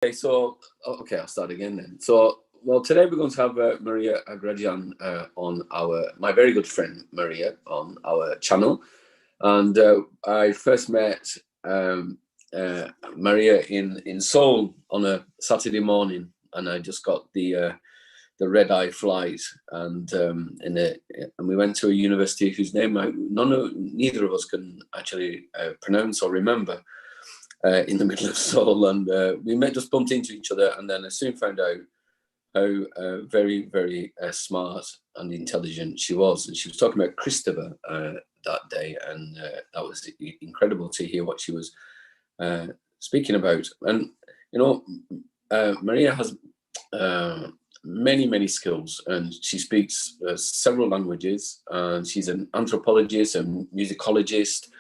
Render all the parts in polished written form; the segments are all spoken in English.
Okay, so I'll start again then. So, well, today we're going to have Maria Grajdian on my very good friend Maria on our channel, and I first met Maria in Seoul on a Saturday morning, and I just got the red eye flight, and we went to a university whose name neither of us can actually pronounce or remember. In the middle of Seoul, and we just bumped into each other, and then I soon found out how very, very smart and intelligent she was. And she was talking about Christopher that day, and that was incredible to hear what she was speaking about. And Maria has many, many skills, and she speaks several languages, and she's an anthropologist and musicologist.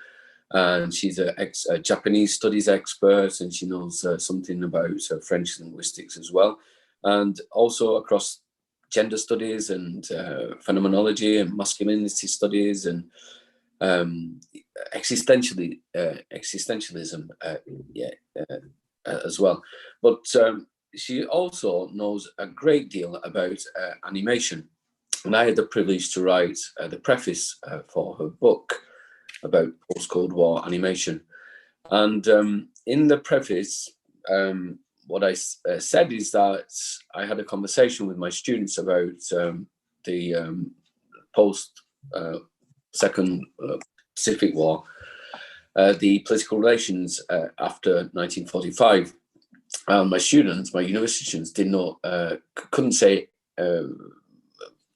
And she's a Japanese studies expert, and she knows something about French linguistics as well, and also across gender studies and phenomenology and masculinity studies and existentialism as well. But she also knows a great deal about animation, and I had the privilege to write the preface for her book about post-Cold War animation. And in the preface, what I said is that I had a conversation with my students about the post-Second Pacific War, the political relations after 1945. My university students couldn't say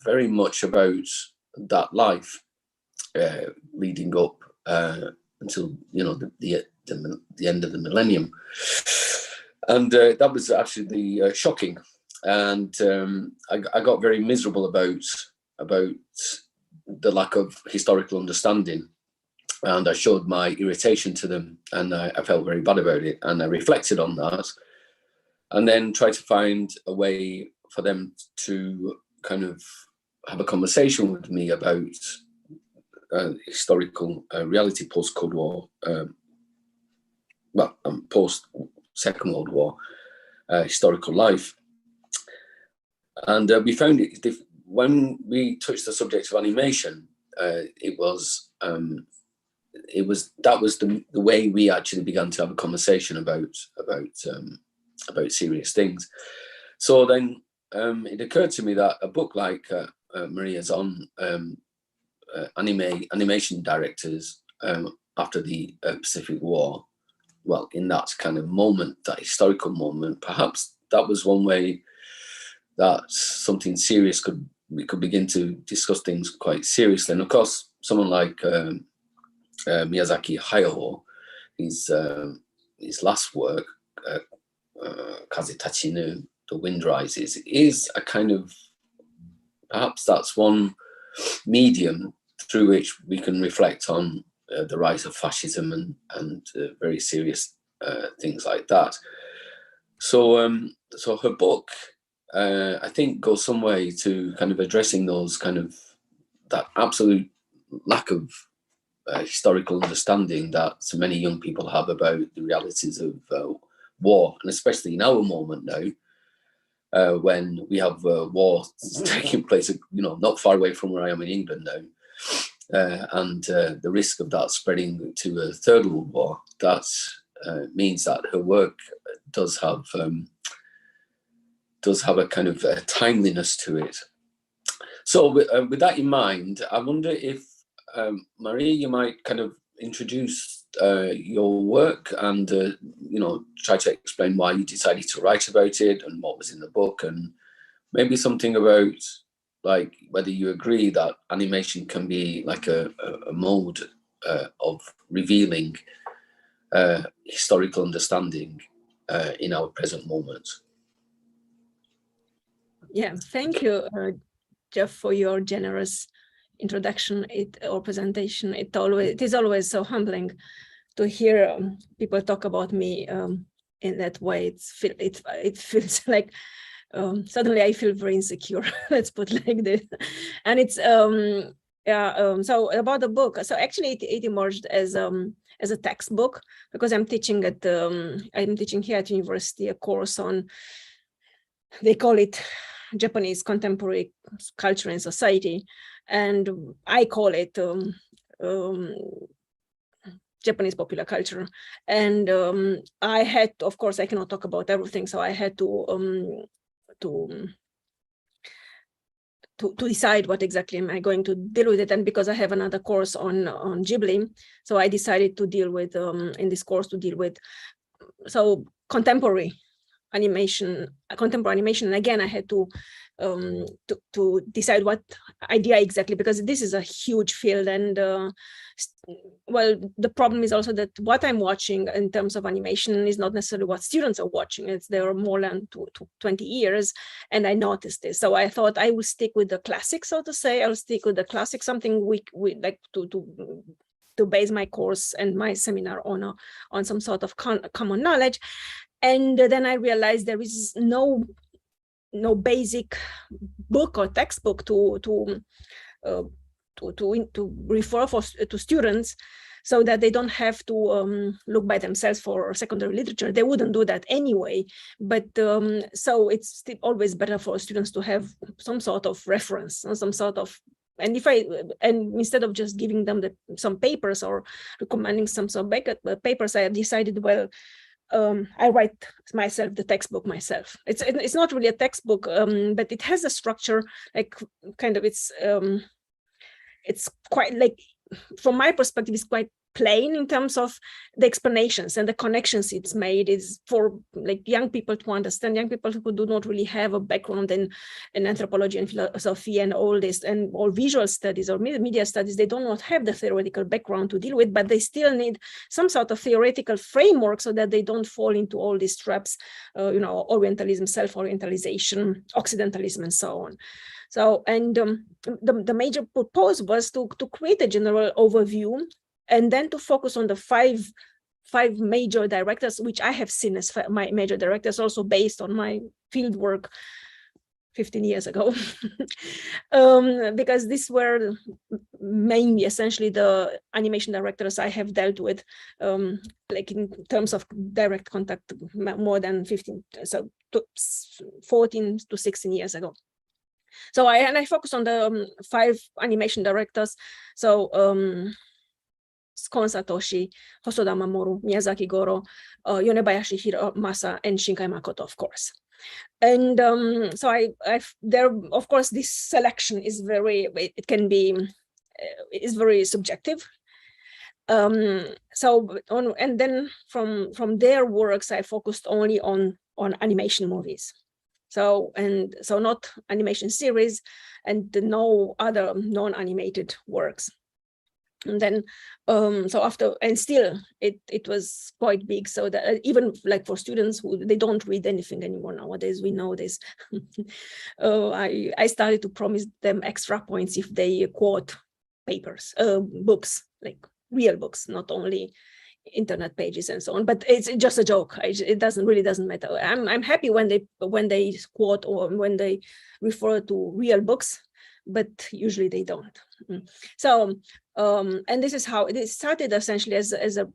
very much about that life. Leading up until the end of the millennium, and that was actually shocking, and I got very miserable about the lack of historical understanding, and I showed my irritation to them, and I felt very bad about it, and I reflected on that, and then tried to find a way for them to kind of have a conversation with me about historical reality post-Cold War, post-Second World War historical life. And we found it, when we touched the subject of animation, that was the way we actually began to have a conversation about serious things. So then it occurred to me that a book like Maria's on animation directors after the Pacific War, well, in that kind of moment, that historical moment, perhaps that was one way that something serious we could begin to discuss things quite seriously. And of course, someone like Miyazaki Hayao, his last work, Kaze Tachinu, The Wind Rises, is a kind of, perhaps that's one medium through which we can reflect on the rise of fascism and very serious things like that. So her book, I think, goes some way to kind of addressing those that absolute lack of historical understanding that so many young people have about the realities of war, and especially in our moment now, when we have war taking place, not far away from where I am in England now, and the risk of that spreading to a third world war. That means that her work does have a kind of a timeliness to it. So with that in mind, I wonder if Maria, you might kind of introduce your work and try to explain why you decided to write about it and what was in the book, and maybe something about like whether you agree that animation can be like a mode of revealing historical understanding in our present moment. Yeah, thank you, Jeff, for your generous introduction or presentation. It is always so humbling to hear people talk about me in that way. It feels like suddenly I feel very insecure. Let's put it like this. And it's so about the book. So actually, it emerged as as a textbook, because I'm teaching here at university a course on, they call it Japanese contemporary culture and society, and I call it Japanese popular culture. And I had, of course, I cannot talk about everything, so I had to decide what exactly am I going to deal with it. And because I have another course on Ghibli, so I decided to deal with in this course to deal with contemporary animation. And again, I had to decide what idea exactly, because this is a huge field. And well, the problem is also that what I'm watching in terms of animation is not necessarily what students are watching. There are more than 20 years, and I noticed this. So I thought I will stick with the classic, so to say. I'll stick with the classic, something we like to base my course and my seminar on some sort of common knowledge. And then I realized there is no basic book or textbook to refer to students, so that they don't have to look by themselves for secondary literature. They wouldn't do that anyway. But so it's still always better for students to have some sort of reference, some sort of. And instead of just giving them some papers or recommending some papers, I have decided, well, I write myself the textbook myself. It's not really a textbook, but it has a structure, like kind of it's quite, like, from my perspective, it's quite plain in terms of the explanations and the connections it's made. Is for like young people to understand, young people who do not really have a background in anthropology and philosophy and all this, and all visual studies or media studies. They do not have the theoretical background to deal with, but they still need some sort of theoretical framework so that they don't fall into all these traps, Orientalism, self-orientalization, Occidentalism, and so on. So, and the major purpose was to create a general overview, and then to focus on the five major directors, which I have seen as my major directors, also based on my field work 15 years ago, because these were mainly, essentially, the animation directors I have dealt with, like in terms of direct contact, more than 14 to 16 years ago. So I focus on the 5 animation directors. So Kon Satoshi, Hosoda Mamoru, Miyazaki Goro, Yonebayashi Hiromasa, and Shinkai Makoto, of course. And so there, of course, this selection is is very subjective. And then from their works, I focused only on animation movies. So not animation series, and no other non-animated works. And then still it was quite big, so that even like for students who they don't read anything anymore nowadays, we know this. I started to promise them extra points if they quote books, like real books, not only internet pages and so on. But it's just a joke. It doesn't matter. I'm happy when they quote or when they refer to real books, but usually they don't. So and this is how it started, essentially as a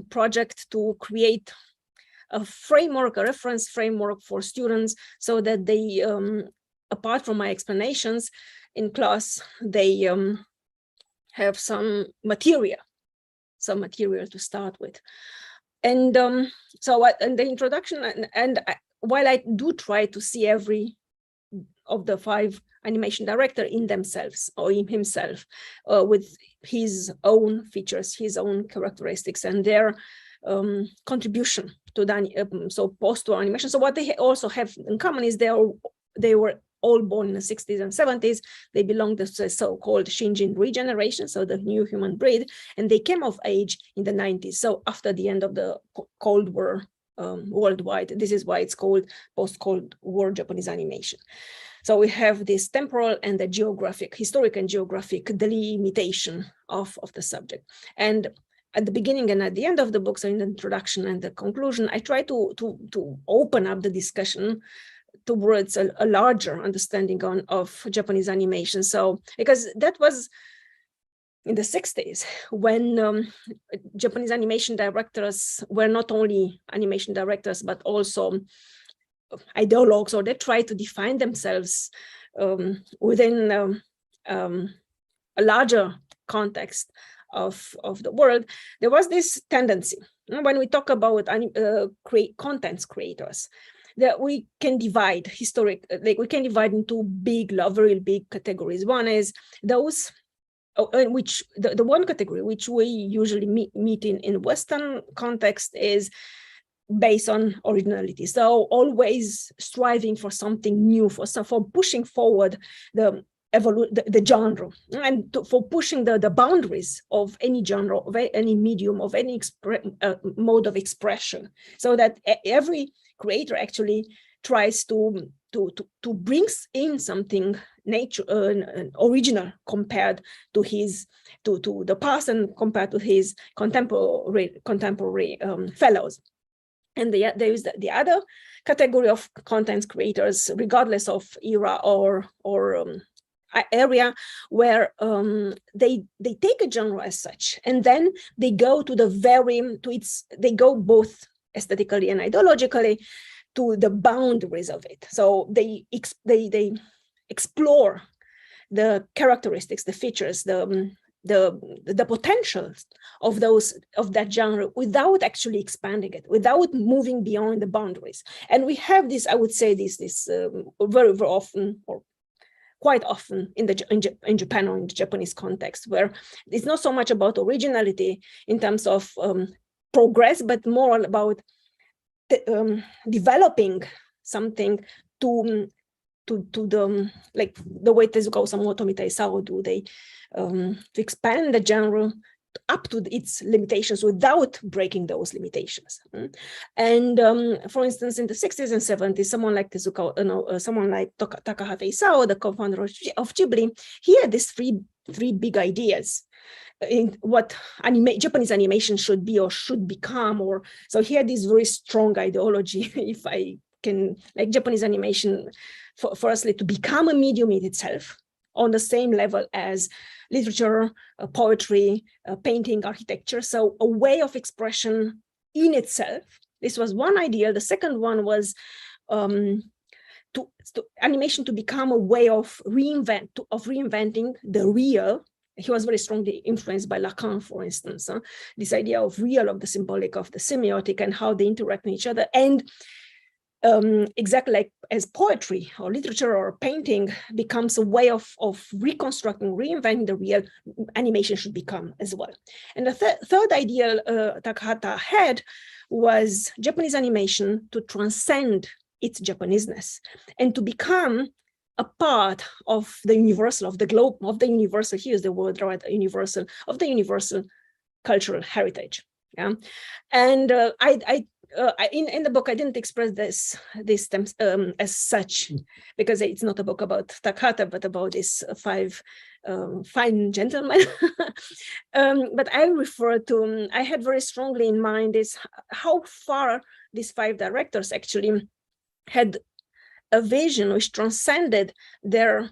project to create a framework, a reference framework for students, so that they, apart from my explanations in class, they have some material to start with. And so in the introduction, and while I do try to see every of the 5 animation director in themselves or in himself, with his own features, his own characteristics, and their contribution to the post-war animation. So what they also have in common is they were all born in the 60s and 70s. They belong to the so-called Shinjin regeneration, so the new human breed, and they came of age in the 90s. So after the end of the Cold War worldwide, this is why it's called post-Cold War Japanese animation. So we have this temporal and the historic and geographic delimitation of the subject. And at the beginning and at the end of the book, so in the introduction and the conclusion, I try to open up the discussion towards a larger understanding of Japanese animation. So because that was in the 60s, when Japanese animation directors were not only animation directors, but also ideologues, or they tried to define themselves within a larger context of the world, there was this tendency, when we talk about contents creators, that we can divide we can divide into very big categories. One is those in which the one category which we usually meet in Western context is based on originality. So always striving for something new, for pushing forward the genre, and for pushing the boundaries of any genre, of any medium, of any mode of expression, so that every creator actually tries to bring in something original compared to the past and compared to his contemporary fellows. And there is the other category of content creators, regardless of era or area, where they take a genre as such, and then they go they go both aesthetically and ideologically to the boundaries of it. So they explore the characteristics, the features, the potentials of that genre without actually expanding it, without moving beyond the boundaries. And we have this, I would say, this very, very often, or quite often in Japan or in the Japanese context, where it's not so much about originality in terms of progress, but more about developing something to the way Tezuka Osamu, Tomita Isao do, they to expand the genre up to its limitations without breaking those limitations. And for instance, in the 60s and 70s, someone like Tezuka, someone like Takahata Isao, the co-founder of Ghibli, he had these three big ideas in what Japanese animation should be or should become. Or so he had this very strong ideology, if I can, like Japanese animation, firstly, to become a medium in itself, on the same level as literature, poetry, painting, architecture. So a way of expression in itself. This was one idea. The second one was animation to become a way of reinventing the real. He was very strongly influenced by Lacan, for instance. This idea of real, of the symbolic, of the semiotic, and how they interact with each other. And exactly like as poetry or literature or painting becomes a way of reconstructing, reinventing the real, animation should become as well. And the third idea Takahata had was Japanese animation to transcend its Japaneseness and to become a part of the universal, of the globe, of the universal, here's the word, right, universal, of the universal cultural heritage. Yeah, and in the book, I didn't express this as such, because it's not a book about Takahata, but about these five fine gentlemen. But I refer to, I had very strongly in mind is how far these five directors actually had a vision which transcended their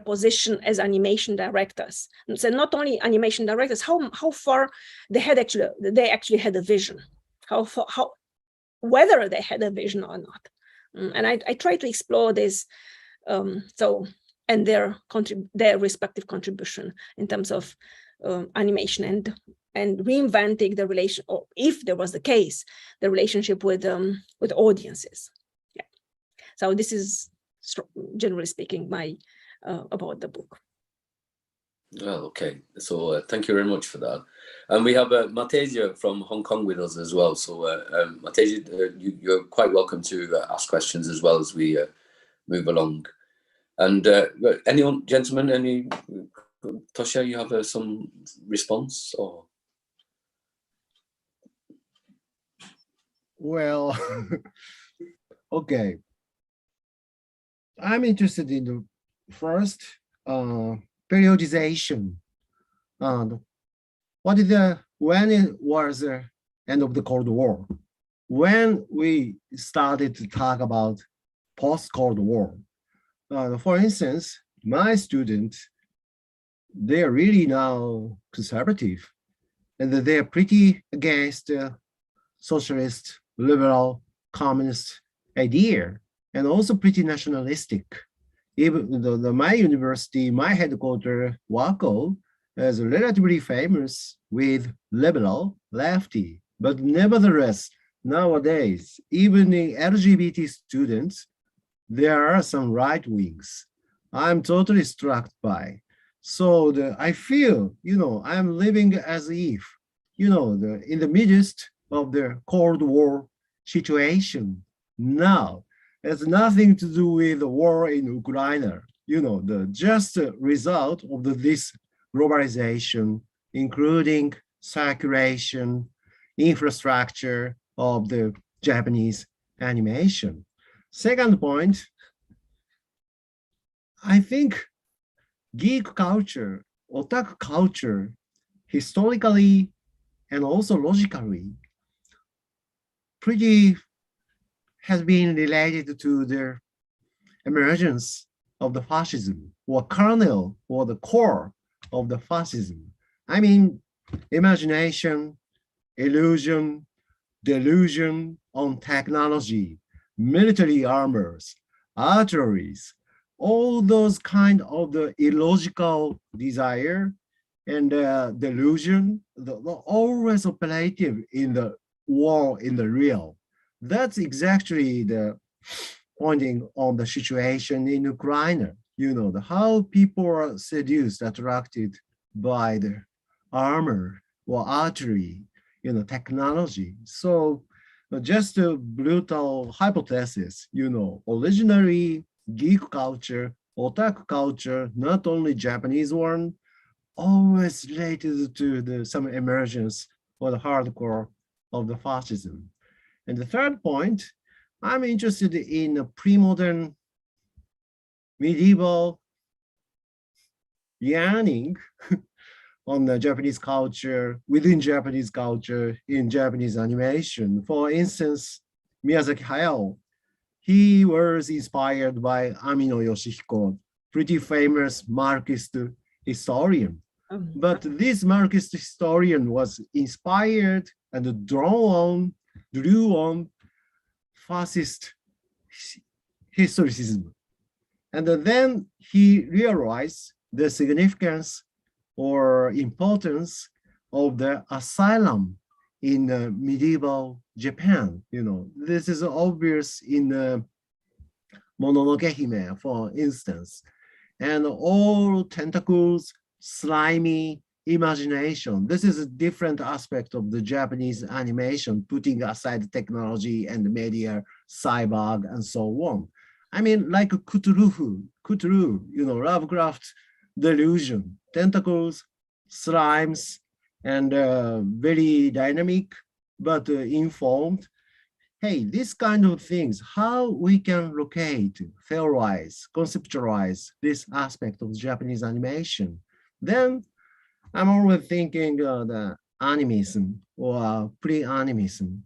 position as animation directors. And so not only animation directors, how far they actually had a vision, whether they had a vision or not. And I try to explore this, and their respective contribution in terms of animation and reinventing the relation, or if there was the case, the relationship with audiences. Yeah. So this is, generally speaking, my about the book. Well, okay. So thank you very much for that. And we have Mateja from Hong Kong with us as well. So Mateja, you're quite welcome to ask questions as well as we move along. And anyone, gentlemen, Tosha, you have some response or? Well, okay. I'm interested in the first periodization. When it was the end of the Cold War, when we started to talk about post-Cold War. For instance, my student they are really now conservative, and that they are pretty against socialist, liberal, communist idea, and also pretty nationalistic. Even my university, my headquarters, Waco, is relatively famous with liberal, lefty, but nevertheless, nowadays, even in LGBT students, there are some right wings. I'm totally struck by. So I feel, I'm living as if, in the midst of the Cold War situation now. It's nothing to do with the war in Ukraine. The just result of this globalization, including circulation, infrastructure of the Japanese animation. Second point, I think geek culture, otaku culture, historically and also logically, pretty has been related to the emergence of the fascism, or kernel, or the core of the fascism. I mean, imagination, illusion, delusion on technology, military armors, arteries, all those kind of the illogical desire and delusion, always operative in the war, in the real. That's exactly the pointing on the situation in Ukraine. How people are seduced, attracted by the armor or artery, technology. So just a brutal hypothesis, originally geek culture, otaku culture, not only Japanese one, always related to some emergence or the hardcore of the fascism. And the third point, I'm interested in a pre-modern medieval yearning on the Japanese culture, within Japanese culture, in Japanese animation. For instance, Miyazaki Hayao, he was inspired by Amino Yoshihiko, pretty famous Marxist historian. But this Marxist historian was inspired and drew on fascist historicism. And then he realized the significance or importance of the asylum in medieval Japan. This is obvious in Mononoke Hime, for instance, and all tentacles, slimy imagination. This is a different aspect of the Japanese animation, putting aside technology and media, cyborg, and so on. I mean, like Cthulhu, Lovecraft delusion, tentacles, slimes, and very dynamic, but informed. Hey, this kind of things, how we can locate, theorize, conceptualize this aspect of Japanese animation. Then I'm always thinking the animism or pre-animism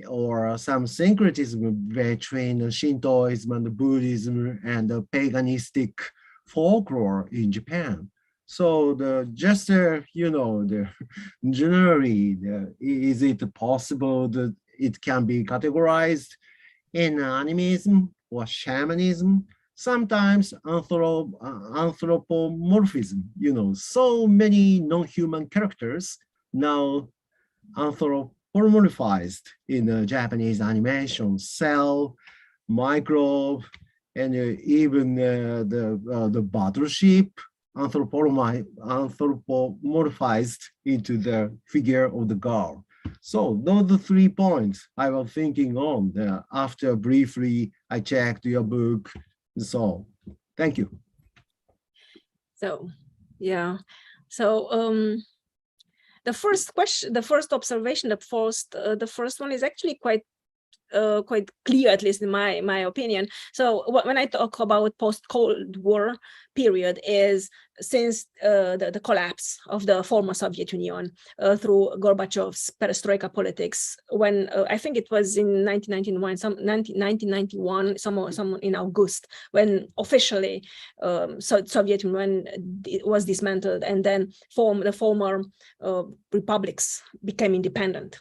or some syncretism between Shintoism and Buddhism and the paganistic folklore in Japan. So generally, is it possible that it can be categorized in animism or shamanism? Sometimes anthropomorphism, so many non-human characters now anthropomorphized in Japanese animation, cell, microbe, and even the battleship anthropomorphized into the figure of the girl. So those are the 3 points I was thinking on after briefly I checked your book. So thank you. So, yeah. So the first question, the first observation, the first one is actually quite clear, at least in my opinion. So when I talk about post-Cold War period, is since the collapse of the former Soviet Union through Gorbachev's perestroika politics, when I think it was in 1991, some in August, when officially Soviet Union was dismantled, and then the former republics became independent.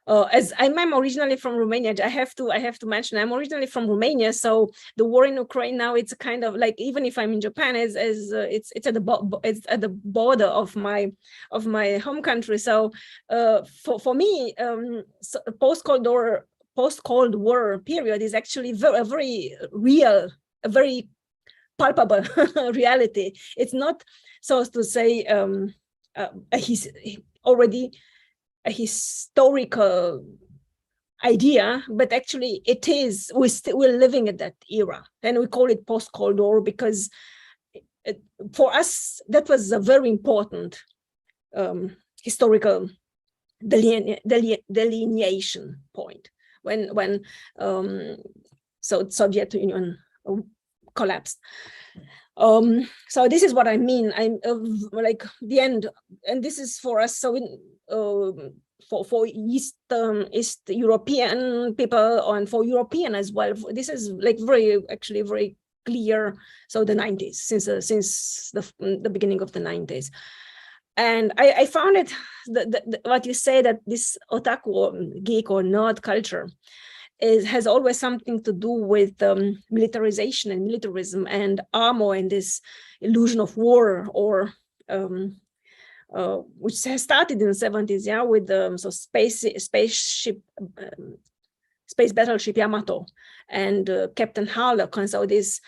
As I'm originally from Romania, I have to mention I'm originally from Romania, so the war in Ukraine now, it's kind of like, even if I'm in Japan, it's at the border of my home country. So for me, so post-Cold War period is actually a very real, a very palpable reality. It's not, so as to say, already a historical idea, but actually it is, we're living at that era, and we call it post-Cold War because for us that was a very important historical delineation point when so Soviet Union collapsed. So this is what I mean. I'm like the end, and this is for us. So for East European people, and for European as well, this is like very clear. So the 90s, since the beginning of the 90s. And I found it, what you say, that this otaku, geek or nerd culture has always something to do with militarization and militarism and armor and this illusion of war, or which has started in the 70s, yeah, with space battleship Yamato and Captain Harlock. And so this,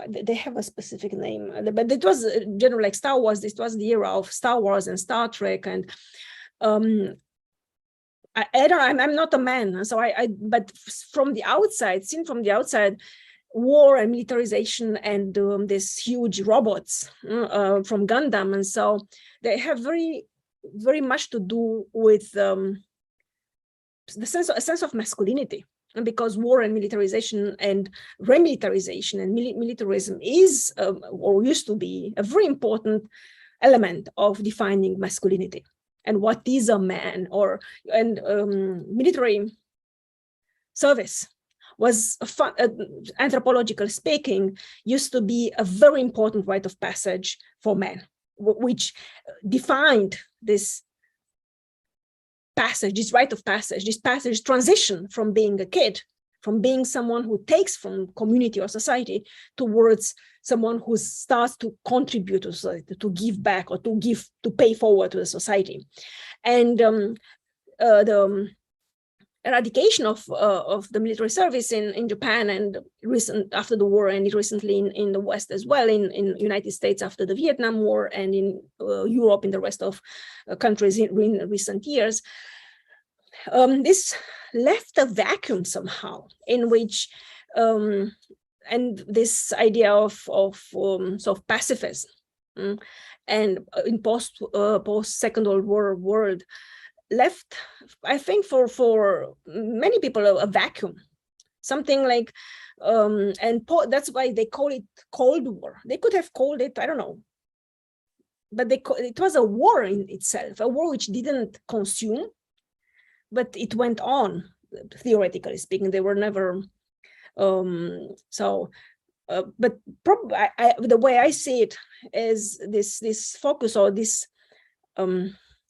they have a specific name, but it was generally like Star Wars. This was the era of Star Wars and Star Trek, and I don't. I'm not a man, so but from the outside, seen from the outside, war and militarization and these huge robots from Gundam, and so they have very, very much to do with a sense of masculinity. And because war and militarization and remilitarization and militarism is or used to be a very important element of defining masculinity. And what is a man, and military service was, anthropologically speaking, used to be a very important rite of passage for men, which defined this passage, this rite of passage, this passage transition from being a kid, from being someone who takes from community or society, towards someone who starts to contribute to society, to give back, or to pay forward to the society. And the eradication of the military service in Japan and after the war, and recently in the West as well, in United States after the Vietnam War, and in Europe, in the rest of countries in recent years, this left a vacuum somehow in which and this idea of sort of pacifism and in post Second World War world left, I think, for many people a vacuum, something like that's why they call it Cold War. They could have called it, I don't know, but it was a war in itself, a war which didn't consume, but it went on. Theoretically speaking, they were never but probably the way I see it is this focus, or this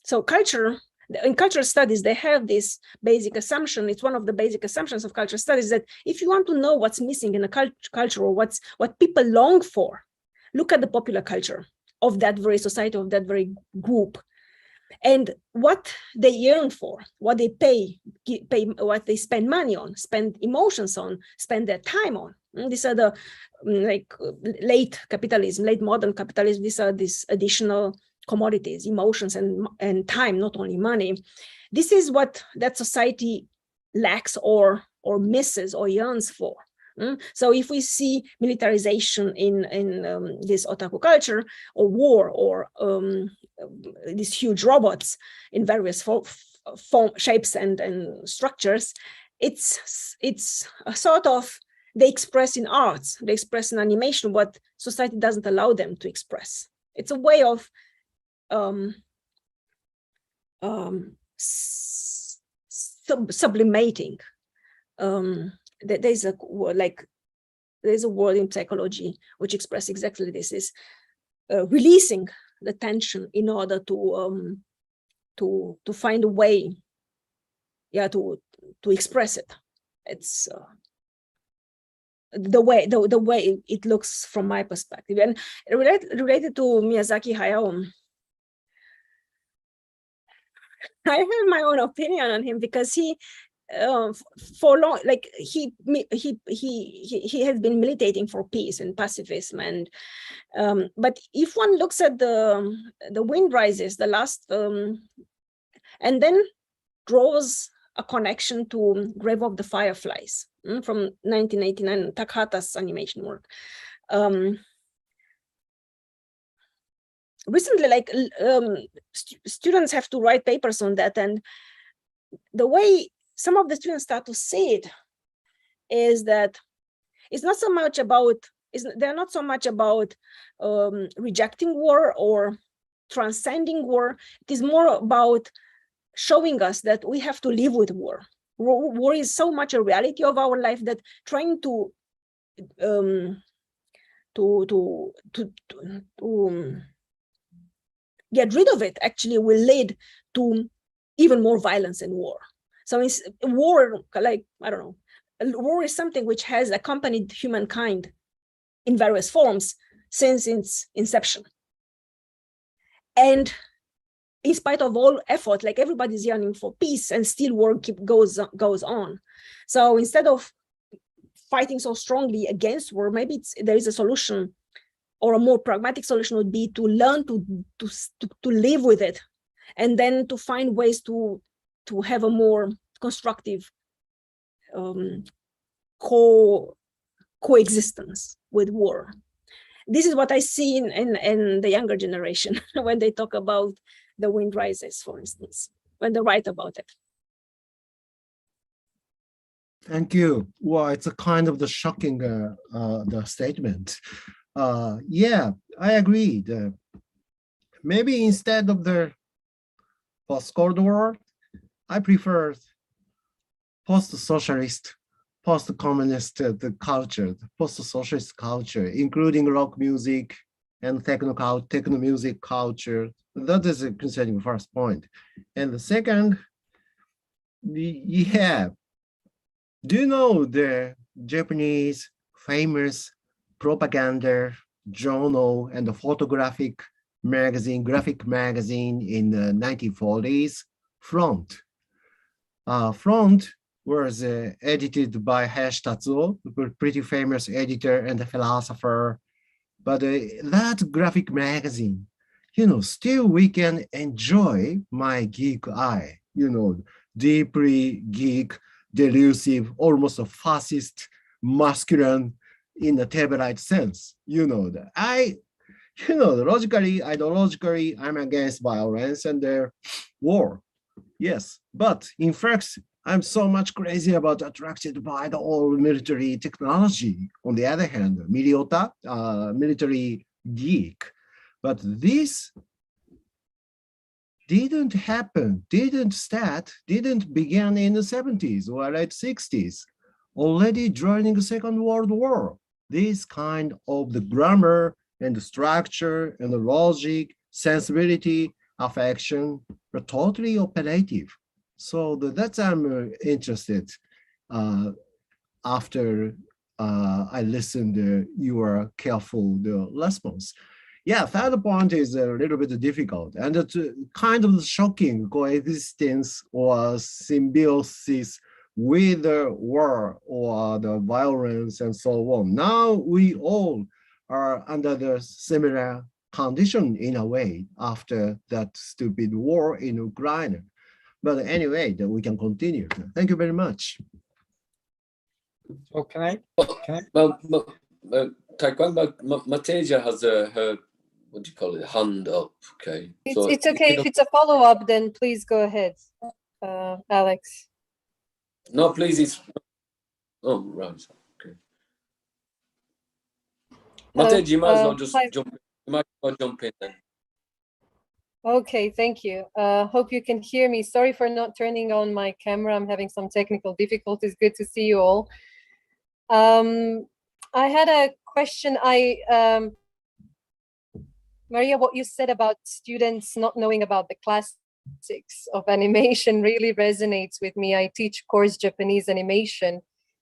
so culture. In cultural studies, they have this basic assumption. It's one of the basic assumptions of cultural studies, that if you want to know what's missing in a culture, or what people long for, look at the popular culture of that very society, of that very group, and what they yearn for, what they pay, what they spend money on, spend emotions on, spend their time on. And these are the late capitalism, late modern capitalism. These are these additional commodities, emotions, and time, not only money. This is what that society lacks or misses or yearns for. So if we see militarization in this otaku culture, or war, or these huge robots in various shapes and structures, it's a sort of, they express in arts, they express in animation what society doesn't allow them to express. It's a way of sublimating. There's a word in psychology which expresses exactly this: is releasing the tension in order to find a way, to express it. It's the way it looks from my perspective. And related to Miyazaki Hayao, I have my own opinion on him, because he for long, like he has been militating for peace and pacifism, and but if one looks at the Wind Rises, the last and then draws a connection to Grave of the Fireflies from 1989, Takahata's animation work. Recently, like students have to write papers on that, and the way some of the students start to see it is that it's not so much about, they're not so much about rejecting war or transcending war. It is more about showing us that we have to live with war. War is so much a reality of our life that trying to get rid of it actually will lead to even more violence and war. So it's war, like, I don't know, war is something which has accompanied humankind in various forms since its inception. And in spite of all effort, like everybody's yearning for peace, and still war goes on. So instead of fighting so strongly against war, maybe there is a solution, or a more pragmatic solution would be to learn to live with it, and then to find ways to have a more constructive coexistence with war. This is what I see in the younger generation when they talk about The Wind Rises, for instance, when they write about it. Thank you. Well, it's a kind of the shocking the statement. Yeah, I agree. Maybe instead of the post-Cold War, I prefer post-socialist, post-communist culture, post-socialist culture, including rock music and techno music culture. That is concerning the first point. And the second, yeah, do you know the Japanese famous propaganda journal and the photographic magazine, graphic magazine in the 1940s, Front? Front was edited by Hayashi Tatsuo, a pretty famous editor and a philosopher. But that graphic magazine, still we can enjoy my geek eye, deeply geek, delusive, almost a fascist, masculine in the Tabelite sense. Logically, ideologically, I'm against violence and war. Yes, but in fact, I'm so much crazy about attracted by the old military technology. On the other hand, miliota, military geek. But this didn't happen, didn't begin in the 70s or late 60s. Already during the Second World War, this kind of the grammar and the structure and the logic, sensibility, affection were totally operative. So that's I'm interested after I listened your careful response. Yeah, third point is a little bit difficult, and it's kind of shocking coexistence or symbiosis with the war or the violence and so on. Now we all are under the similar condition in a way after that stupid war in Ukraine. But anyway, we can continue. Thank you very much. So can I? Well, Taekwondo, Mateja has her, what do you call it, hand up, okay? It's okay. If it's a follow-up, then please go ahead, Alex. No, please, it's... Oh, right. Okay. Mate, you might as well just hi. jump in. You might as well jump in then. Okay, thank you. Hope you can hear me. Sorry for not turning on my camera. I'm having some technical difficulties. Good to see you all. I had a question. Maria, what you said about students not knowing about the classics of animation really resonates with me. I teach course Japanese animation,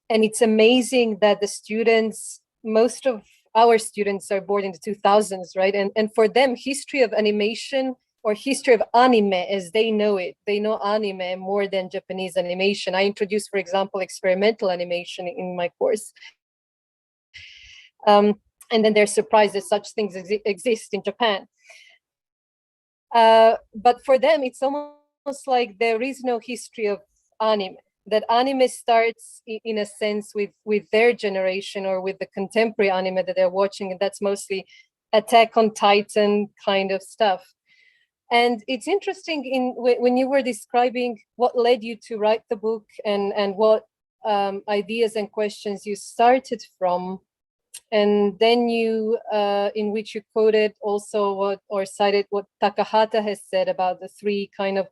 and it's amazing that the students, most of our students are born in the 2000s, right? And for them, history of animation or history of anime as they know it, they know anime more than Japanese animation. I introduce, for example, experimental animation in my course. And then they're surprised that such things exist in Japan. But for them, it's almost like there is no history of anime, that anime starts in a sense with their generation or with the contemporary anime that they're watching, and that's mostly Attack on Titan kind of stuff. And it's interesting when you were describing what led you to write the book and what ideas and questions you started from. And then you, in which you quoted also cited what Takahata has said about the three kind of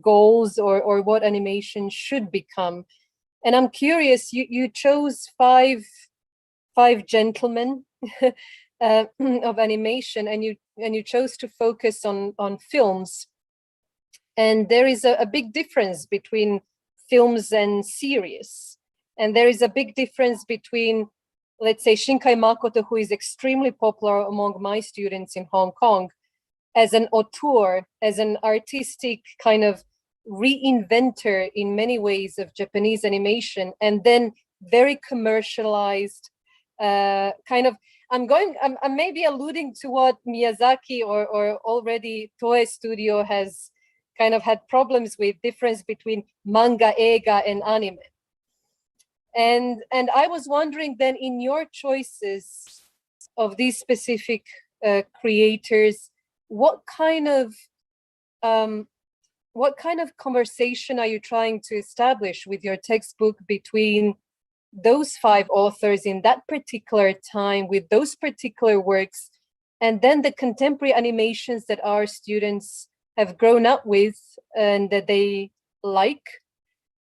goals or what animation should become. And I'm curious, you chose five gentlemen of animation, and you chose to focus on films. And there is a big difference between films and series. And there is a big difference between, let's say, Shinkai Makoto, who is extremely popular among my students in Hong Kong, as an auteur, as an artistic kind of reinventor in many ways of Japanese animation, and then very commercialized kind of, I'm maybe alluding to what Miyazaki or already Toei Studio has kind of had problems with, difference between manga, eiga, and anime. And I was wondering then, in your choices of these specific creators, what kind of conversation are you trying to establish with your textbook between those five authors in that particular time with those particular works, and then the contemporary animations that our students have grown up with and that they like?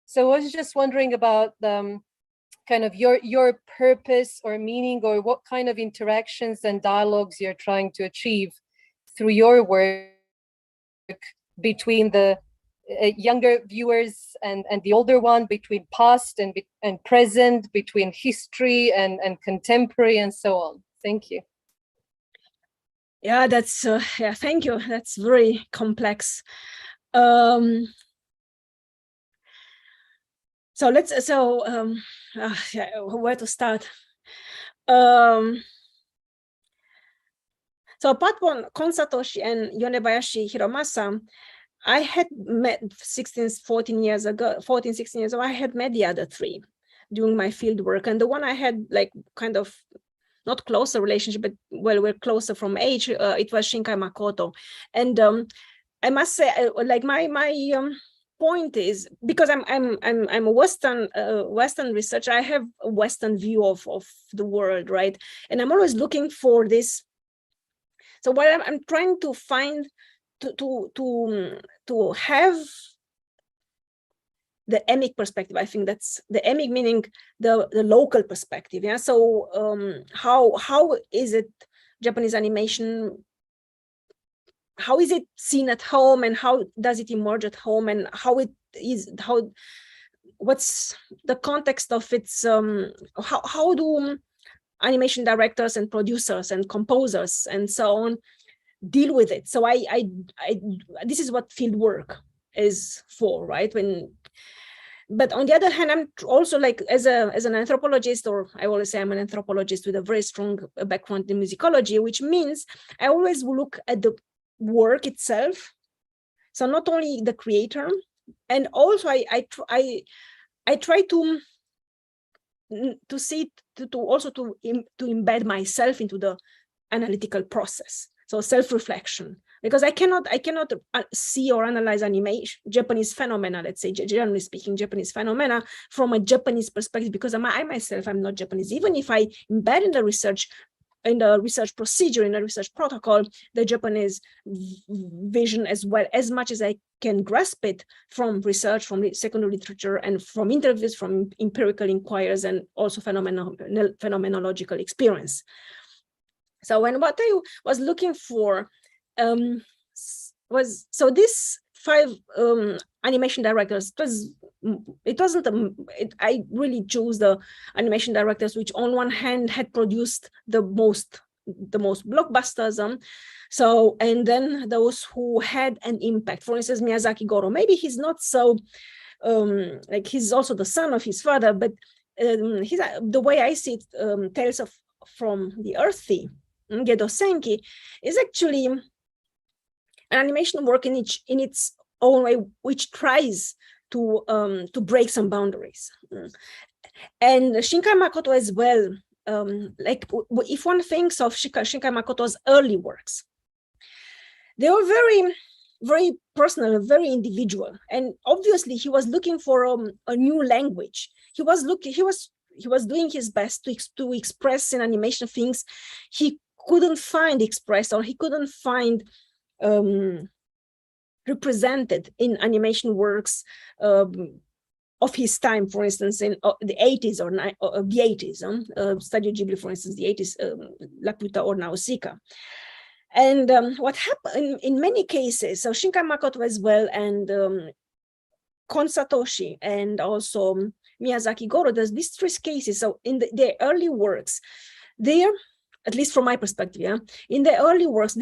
So I was just wondering about kind of your purpose or meaning, or what kind of interactions and dialogues you're trying to achieve through your work between the younger viewers and the older one, between past and present, between history and contemporary, and so on. Thank you. Yeah, that's yeah, thank you. That's very complex. So yeah, where to start? So apart from Kon Satoshi and Yonebayashi Hiromasa, I had met 16 years ago, I had met the other three doing my field work. And the one I had like kind of not closer relationship, but well, we're closer from age, it was Shinkai Makoto. And I must say, like my point is, because I'm a Western researcher, I have a Western view of the world, right? And I'm always looking for this. So what I'm trying to find to have the emic perspective. I think that's the emic, meaning the local perspective. Yeah. So how is it Japanese animation? How is it seen at home, and how does it emerge at home, and what's the context of its how do animation directors and producers and composers and so on deal with it? So I this is what field work is for, right? But on the other hand, I'm also like as an anthropologist, or I always say I'm an anthropologist with a very strong background in musicology, which means I always look at the work itself. So not only the creator, and also I try to see to embed myself into the analytical process. So self-reflection, because I cannot see or analyze animation, Japanese phenomena, let's say, generally speaking, Japanese phenomena from a Japanese perspective, because I myself, I'm not Japanese. Even if I embed in the research procedure, in the research protocol, the Japanese vision as well, as much as I can grasp it from research, from secondary literature, and from interviews, from empirical inquiries, and also phenomenological experience. So what I was looking for was, so this 5 animation directors, I really chose the animation directors which on one hand had produced the most blockbusters, so, and then those who had an impact. For instance, Miyazaki Goro, maybe he's not so like, he's also the son of his father, but he's, the way I see it, Tales from the Earthy, Gedo Senki, is actually an animation work in its own way, which tries to break some boundaries. And Shinkai Makoto as well, like, if one thinks of Shinkai Makoto's early works, they were very, very personal, very individual, and obviously he was looking for a new language. He was doing his best to express in animation things he couldn't find expressed, or he couldn't find represented in animation works of his time. For instance, in the 80s or the 80s, Studio Ghibli, for instance, the 80s, Laputa or Nausicaa. And what happened in many cases, so Shinkai Makoto as well, and Kon Satoshi, and also Miyazaki Goro, there's these 3 cases. So in their early works, they're, at least from my perspective, yeah, in their early works,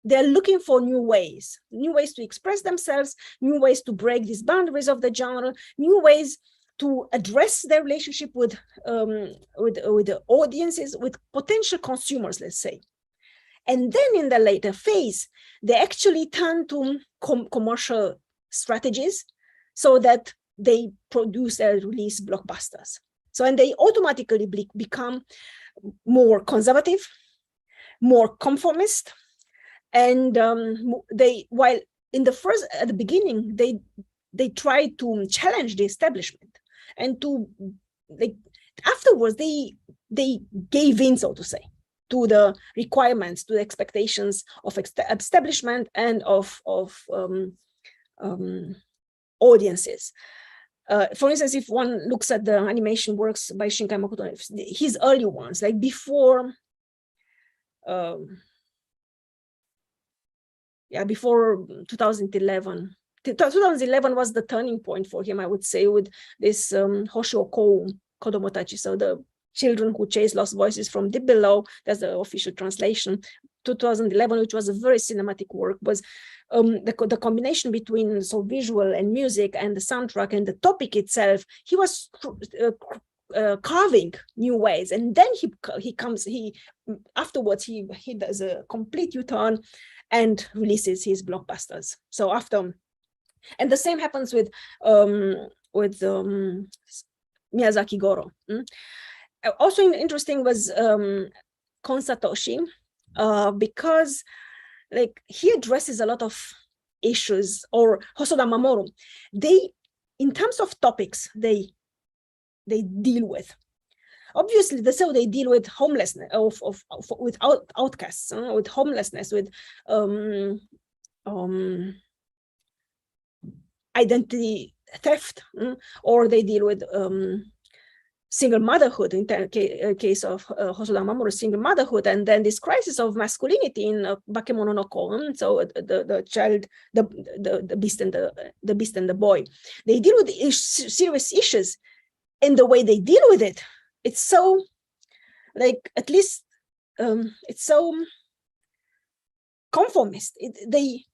they're looking for new ways to express themselves, new ways to break these boundaries of the genre, new ways to address their relationship with the audiences, with potential consumers, let's say. And then in the later phase, they actually turn to commercial strategies so that they produce and release blockbusters. So, and they automatically become more conservative, more conformist, and while at the beginning, they try to challenge the establishment, and afterwards they gave in, so to say, to the requirements, to the expectations of establishment and of audiences. For instance, if one looks at the animation works by Shinkai Makoto, his early ones, like before 2011. 2011 was the turning point for him, I would say, with this Hoshio Kodomotachi, so the children who chase lost voices from deep below. That's the official translation. 2011, which was a very cinematic work, was the combination between visual and music and the soundtrack and the topic itself. He was carving new ways, and then afterwards he does a complete U-turn and releases his blockbusters. So and the same happens with Miyazaki Goro. Also interesting was Kon Satoshi, because like he addresses a lot of issues, or Hosoda Mamoru. In terms of topics they deal with, obviously they deal with homelessness, with outcasts, with homelessness, with identity theft, or they deal with single motherhood, in the case of Hosoda Mamoru, single motherhood, and then this crisis of masculinity in Bakemono no Ko, so the child, the beast and the boy. They deal with serious issues, and the way they deal with it, it's so, like, at least it's so conformist. They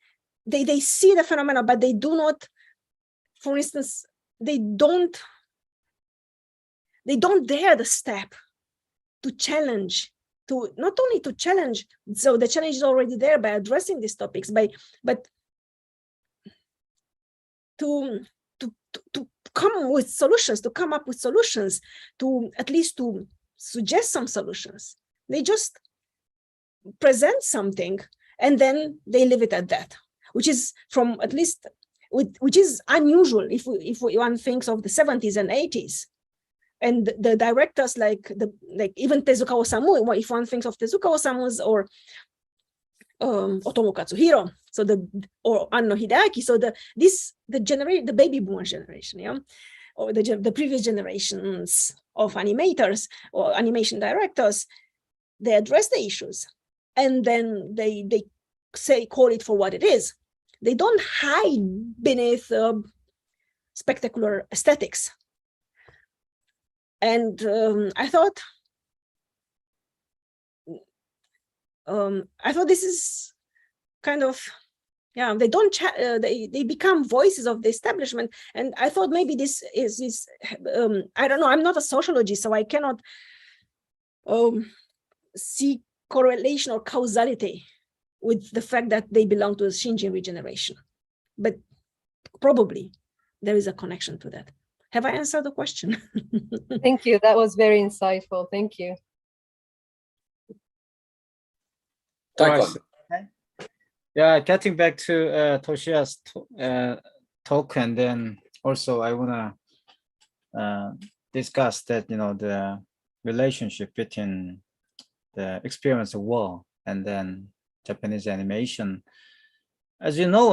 see the phenomena, but they do not, for instance, they don't dare the step to challenge, to not only to challenge, so the challenge is already there by addressing these topics, but to come with solutions, to come up with solutions, to at least to suggest some solutions. They just present something and then they leave it at that, which is from at least, which is unusual if one thinks of the 70s and 80s. And the directors like even Tezuka Osamu, if one thinks of Tezuka Osamu's or Otomo Katsuhiro, or Anno Hideaki, so the baby boomer generation, yeah, or the previous generations of animators or animation directors, they address the issues and then they call it for what it is. They don't hide beneath spectacular aesthetics. And I thought this is kind of, yeah, they don't they become voices of the establishment. And I thought maybe this is I don't know, I'm not a sociologist, so I cannot see correlation or causality with the fact that they belong to the Shinjin regeneration, but probably there is a connection to that. Have I answered the question? Thank you. That was very insightful. Thank you. Daikon. Yeah, getting back to Toshiya's talk, and then also I wanna discuss that, you know, the relationship between the experience of war and then Japanese animation. As you know,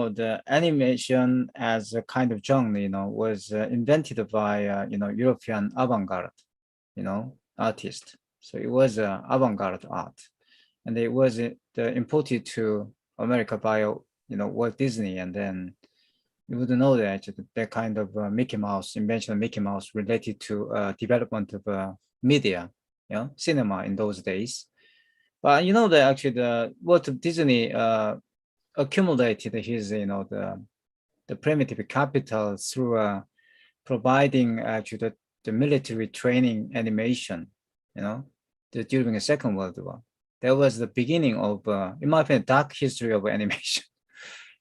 the animation as a kind of genre, you know, was invented by, European avant-garde, artist. So it was avant-garde art, and it was imported to America by, Walt Disney, and then you would know that that kind of Mickey Mouse, invention of Mickey Mouse related to development of media, cinema in those days. But you know that actually the Walt Disney accumulated his, the primitive capital through providing actually the military training animation, during the Second World War. That was the beginning of, in my opinion, dark history of animation.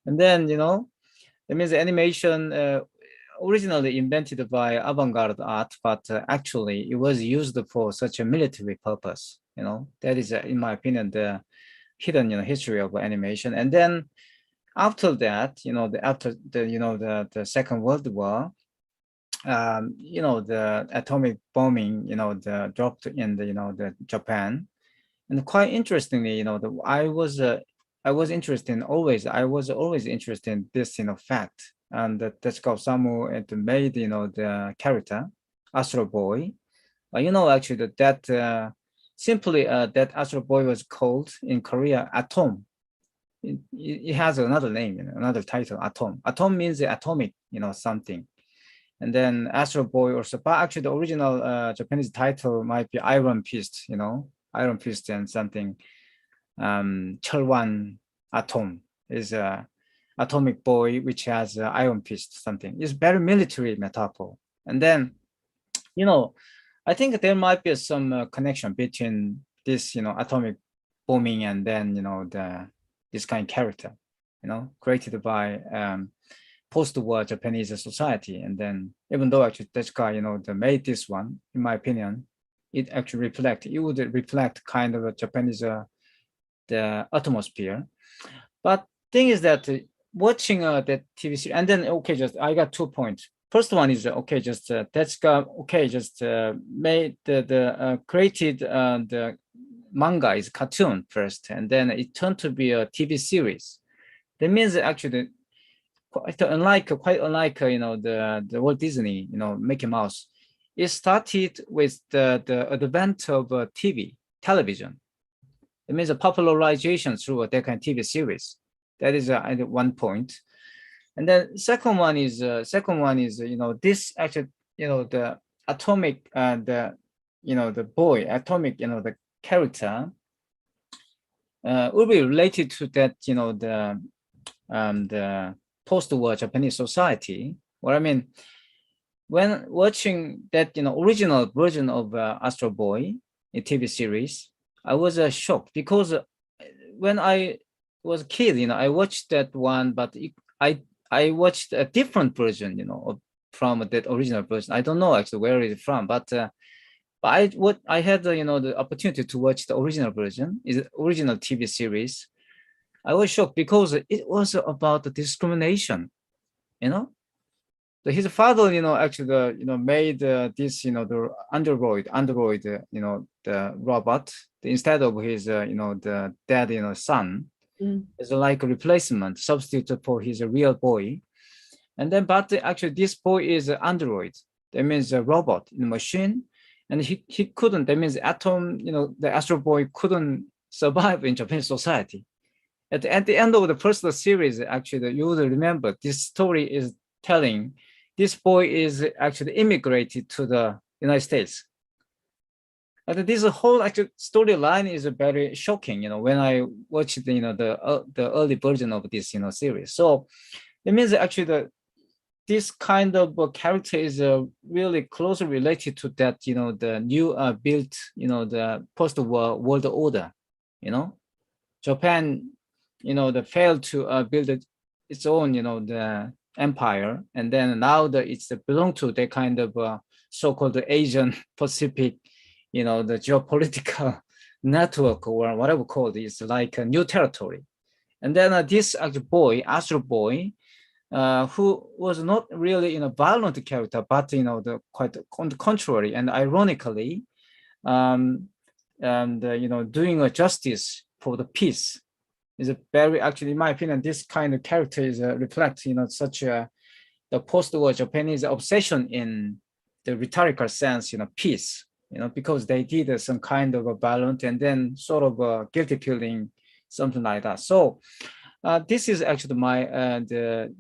And then, that means animation originally invented by avant-garde art, but actually it was used for such a military purpose. That is, in my opinion, the hidden, history of animation. And then after that, after the Second World War, the atomic bombing, dropped in the Japan. And quite interestingly, I was always interested in this, fact. And Tetsuka Osamu made, the character Astro Boy. Actually that simply that Astro Boy was called in Korea Atom. It has another name, another title, Atom. Atom means atomic, something. And then Astro Boy also, but actually the original Japanese title might be Iron Fist, Iron Fist and something. Cholwan Atom is a atomic boy which has Iron Fist, something. It's very military metaphor. And then, I think there might be some connection between this, atomic bombing and then, this kind of character, created by post-war Japanese society. And then, even though actually Tetsuka, they made this one, in my opinion, it would reflect kind of a Japanese the atmosphere. But thing is that watching that TV series, and then I got 2 points. First one is Tetsuka made created the manga is cartoon first, and then it turned to be a TV series. That means actually quite unlike the Walt Disney, Mickey Mouse. It started with the advent of television. It means a popularization through that kind of TV series. That is 1 point. And then second one is this actually, the atomic, the boy, atomic, the character will be related to that, the post-war Japanese society. What I mean, when watching that, original version of Astro Boy in TV series, I was shocked because when I was a kid, I watched that one, but I watched a different version, from that original version. I don't know actually where it's from, but But I had the opportunity to watch the original version, is original TV series. I was shocked because it was about the discrimination, you know. His father, actually, made this, the android, the robot instead of his, the dead, son. It's like a replacement, substitute for his real boy. And then, but actually, this boy is an android. That means a robot, machine, and he couldn't. That means Atom, the Astro Boy couldn't survive in Japanese society. At the end of the first series, actually, you would remember this story is telling this boy is actually immigrated to the United States. And this whole actual storyline is very shocking, when I watched the early version of this series. So it means actually this kind of character is really closely related to that, the new built, the post-war world order, Japan, failed to build its own, the empire, and then now it's belong to the kind of so-called Asian Pacific, the geopolitical network or whatever called is like a new territory. And then this actual boy, Astro Boy, who was not really a violent character, but quite on the contrary, and ironically, doing a justice for the peace is a very, actually, in my opinion, this kind of character is reflects, such the post-war Japanese obsession in the rhetorical sense, peace, because they did some kind of a violent and then sort of a guilty feeling, something like that. So this is actually my the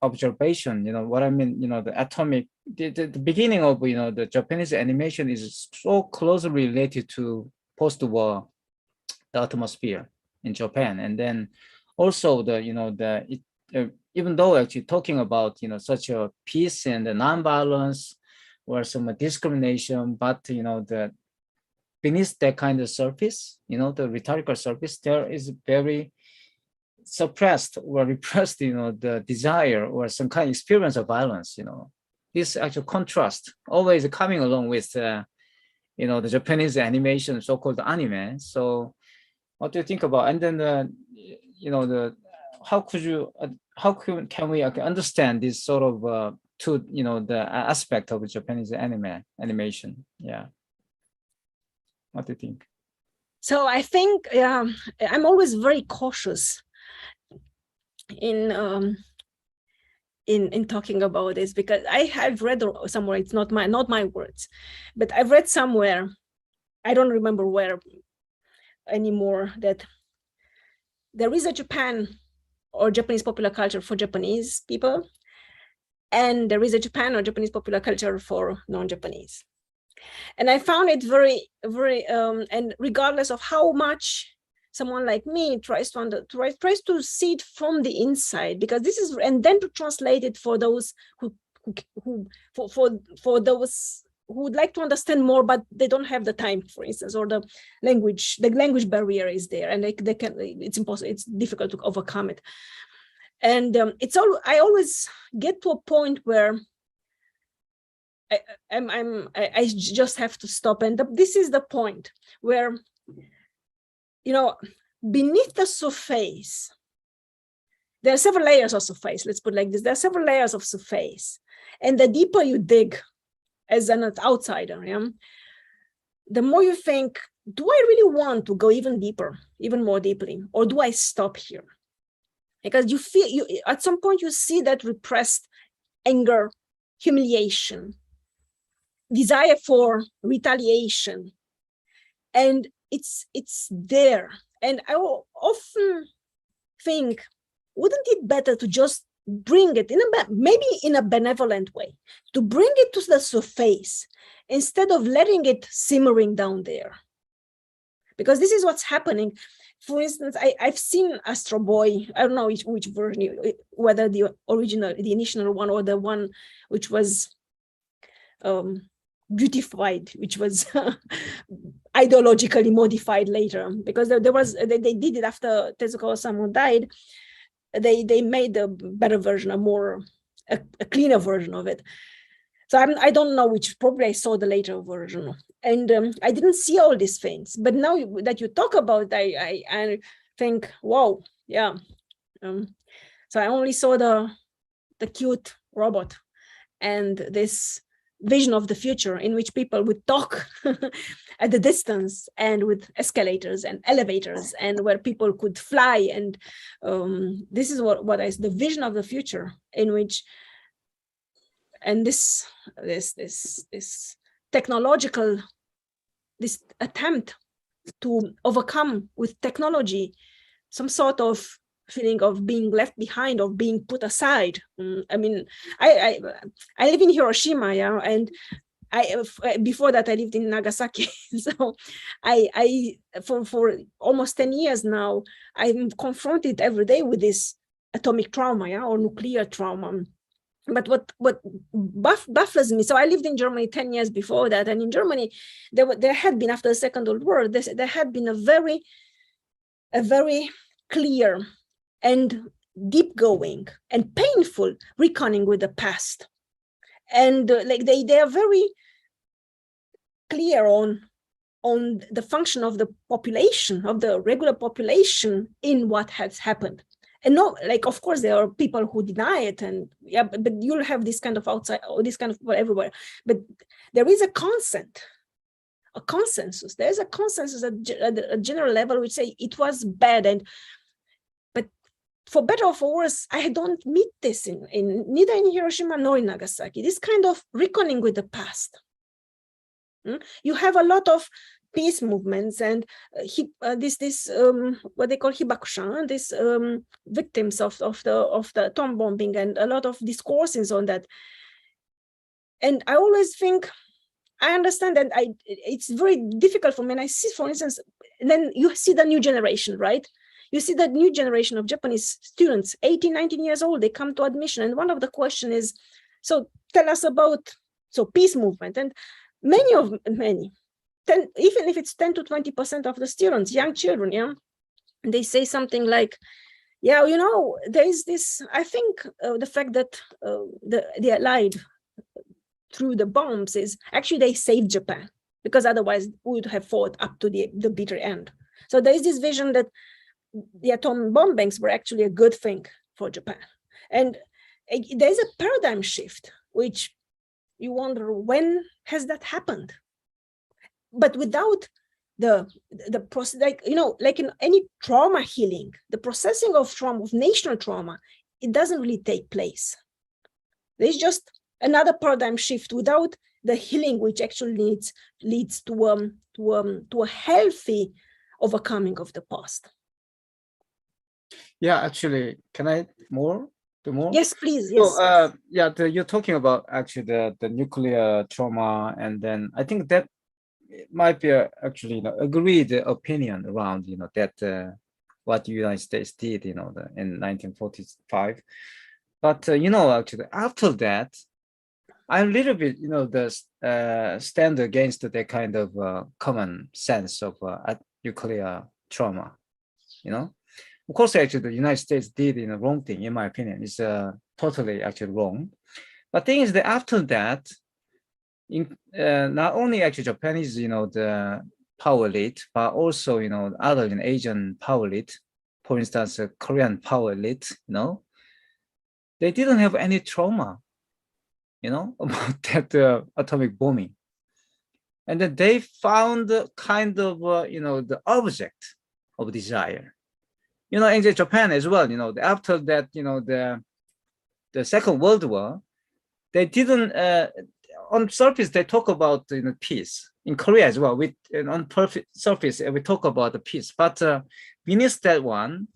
observation. What I mean. The atomic, the beginning of the Japanese animation is so closely related to post-war the atmosphere in Japan, and then also even though actually talking about such a peace and the non-violence or some discrimination, but the beneath that kind of surface, the rhetorical surface, there is very suppressed or repressed, the desire or some kind of experience of violence. This actual contrast always coming along with the Japanese animation, so-called anime. So what do you think about? And then how can we understand this sort of the aspect of Japanese animation? Yeah. What do you think? So I think I'm always very cautious in talking about this, because I have read somewhere, it's not my words, but I've read somewhere, I don't remember where anymore, that there is a Japan or Japanese popular culture for Japanese people, and there is a Japan or Japanese popular culture for non-Japanese. And I found it very, very, and regardless of how much someone like me tries to see it from the inside, because this is, and then to translate it for those for those who would like to understand more, but they don't have the time, for instance, or the language barrier is there, and they can, it's impossible, it's difficult to overcome it. And I always get to a point where I just have to stop. And this is the point where, beneath the surface, there are several layers of surface. Let's put it like this. There are several layers of surface. And the deeper you dig as an outsider, the more you think, do I really want to go even deeper, even more deeply? Or do I stop here? Because you feel, at some point you see that repressed anger, humiliation, desire for retaliation, and it's there. And I will often think, wouldn't it better to just bring it maybe in a benevolent way, to bring it to the surface instead of letting it simmering down there? Because this is what's happening. For instance, I've seen Astro Boy. I don't know which version, whether the original, the initial one, or the one which was beautified, which was ideologically modified later, because they did it after Tezuka Osamu died. They made a better version, a cleaner version of it. So I don't know which, probably I saw the later version, and I didn't see all these things. But now that you talk about, I think, wow, yeah. So I only saw the cute robot and this vision of the future in which people would talk at the distance, and with escalators and elevators, and where people could fly. And this is what the vision of the future, in which, and this technological, this attempt to overcome with technology some sort of feeling of being left behind, of being put aside. I mean, I live in Hiroshima, yeah, and before that I lived in Nagasaki. So I for almost 10 years now, I'm confronted every day with this atomic trauma, yeah, or nuclear trauma. But what baffles me, so I lived in Germany 10 years before that, and in Germany there had been, after the Second World War, there had been a very clear and deep going and painful reckoning with the past. And like they are very clear on the function of the population, of the regular population, in what has happened. And no, like, of course, there are people who deny it, and yeah, but you'll have this kind of outside, or this kind of people everywhere. But there is a consensus. There's a consensus at a general level which say it was bad. And but for better or for worse, I don't meet this in neither in Hiroshima nor in Nagasaki. This kind of reckoning with the past. You have a lot of peace movements and this what they call hibakusha, this victims of the atom bombing, and a lot of discourses on that. And I always think, I understand that it's very difficult for me. And I see, for instance, and then you see the new generation, right? You see that new generation of Japanese students, 18, 19 years old, they come to admission. And one of the questions is, so tell us about, so peace movement. And many, 10, even if it's 10 to 20% of the students, young children, yeah, they say something like, yeah, you know, there is this, I think the fact that the Allied, through the bombs, is actually they saved Japan, because otherwise we would have fought up to the bitter end. So there is this vision that the atom bombings were actually a good thing for Japan. And there's a paradigm shift, which you wonder, when has that happened? But without the process, like, you know, like in any trauma healing, the processing of trauma, of national trauma, it doesn't really take place. There's just another paradigm shift without the healing, which actually leads to a healthy overcoming of the past. Yeah, actually, can I do more? Yes, please. Yes. So, yeah, you're talking about actually the nuclear trauma, and then I think that it might be actually, you know, agreed opinion around, you know, that what the United States did, you know, in 1945. But you know, actually after that, I a little bit, you know, stand against that kind of common sense of nuclear trauma. You know, of course, actually, the United States did, you know, wrong thing, in my opinion. It's totally actually wrong. But thing is that after that, not only actually Japanese, you know, the power elite, but also, you know, other Asian power elite, for instance, Korean power elite, you know, they didn't have any trauma, you know, about that atomic bombing. And then they found kind of, you know, the object of desire. You know, in Japan as well, you know, after that, you know, the Second World War, they didn't, on surface, they talk about, you know, peace. In Korea as well, on surface, we talk about the peace. But beneath that one,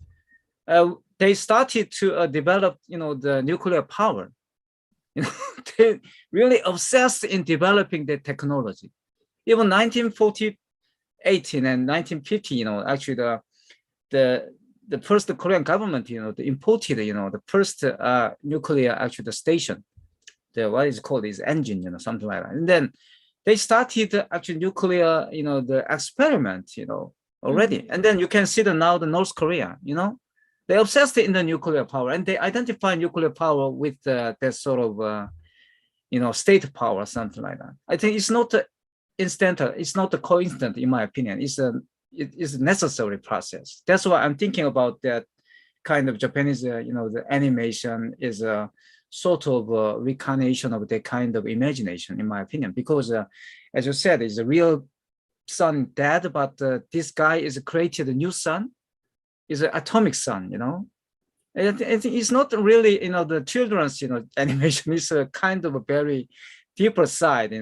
they started to develop, you know, the nuclear power. You know, they really obsessed in developing the technology. Even 1948 and 1950, you know, actually the first Korean government, you know, they imported, you know, the first nuclear actually the station, what is called is engine, you know, something like that. And then they started actually nuclear, you know, the experiment, you know, already. Mm-hmm. And then you can see now the North Korea, you know, they obsessed in the nuclear power, and they identify nuclear power with that sort of state power, something like that. I think it's not incidental, it's not a coincidence, in my opinion. It is a necessary process. That's why I'm thinking about that kind of Japanese, the animation is a sort of a reincarnation of that kind of imagination, in my opinion, because as you said, it's a real sun dead, but this guy is created a new sun, is an atomic sun, I think it's not really, the children's, animation is a kind of a very deeper side,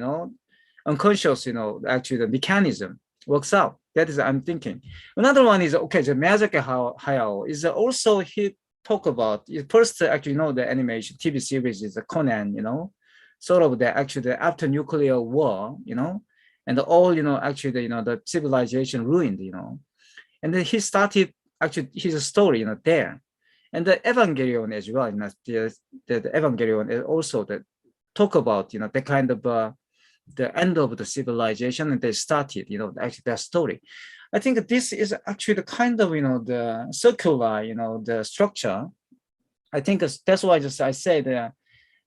unconscious, actually the mechanism works out. That is, I'm thinking. Another one is, okay, the Miyazaki Hayao is also, he talk about, first, actually, the animation TV series is Conan, sort of the after nuclear war, and all, actually, the civilization ruined, and then he started actually his story, there. And the Evangelion as well, the Evangelion is also the talk about, the kind of the end of the civilization, and they started, actually their story. I think this is actually the kind of, the circular, the structure. I think that's why I say the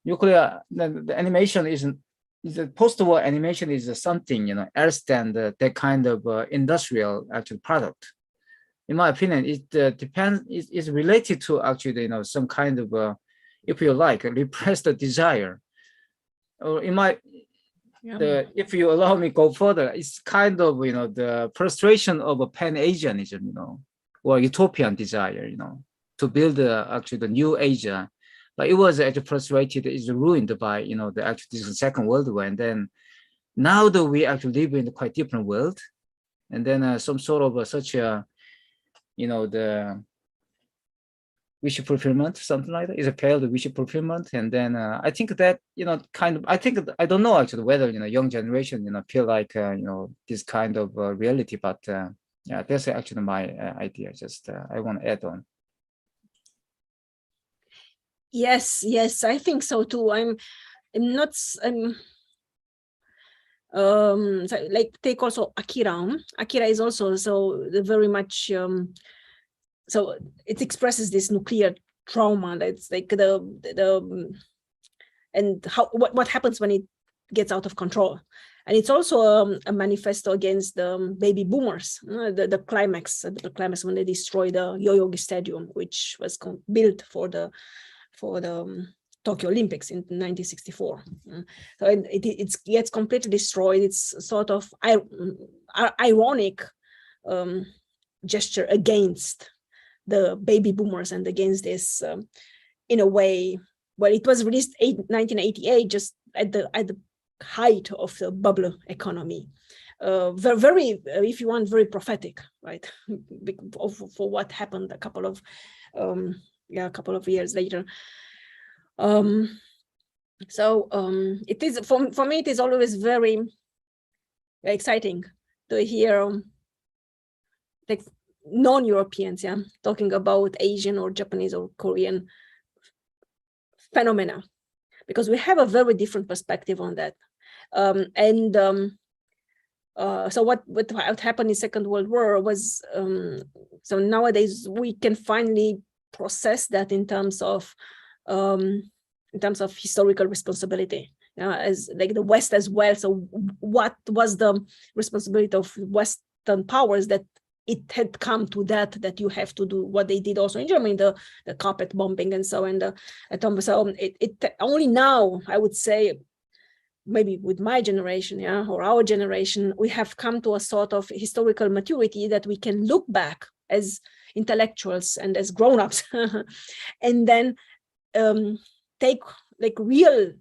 nuclear, the animation isn't, the post-war animation is something, else than that kind of industrial actual product. In my opinion, it depends. It's related to actually, some kind of, if you like, repressed desire. Or if you allow me go further, it's kind of, the frustration of a pan-Asianism, or utopian desire, to build actually the new Asia. But it was actually frustrated, is ruined by, the actually Second World War, and then now that we actually live in a quite different world, and then some sort of such a the wish fulfillment, something like that, is a failed wish fulfillment. And then I think that, I don't know actually whether, young generation, feel like, this kind of reality, but yeah, that's actually my idea. Just I want to add on. Yes, I think so too. I'm not, so like take also Akira. Akira is also very much, so it expresses this nuclear trauma. That's like and what happens when it gets out of control. And it's also a manifesto against the baby boomers. The climax when they destroy the Yoyogi Stadium, which was built for the Tokyo Olympics in 1964. So it gets completely destroyed. It's sort of ironic gesture against the baby boomers and against this, in a way. Well, it was released 1988, just at the height of the bubble economy. Very, if you want, very prophetic, right? For what happened a couple of years later. It is for me. It is always very exciting to hear like non-Europeans, talking about Asian or Japanese or Korean phenomena, because we have a very different perspective on that. So what happened in Second World War was, so nowadays we can finally process that in terms of historical responsibility, as like the West as well. So what was the responsibility of Western powers that it had come to that you have to do what they did also in Germany, the carpet bombing and so, and the atom. So it only now, I would say, maybe with my generation, or our generation, we have come to a sort of historical maturity that we can look back as intellectuals and as grown-ups, and then take like real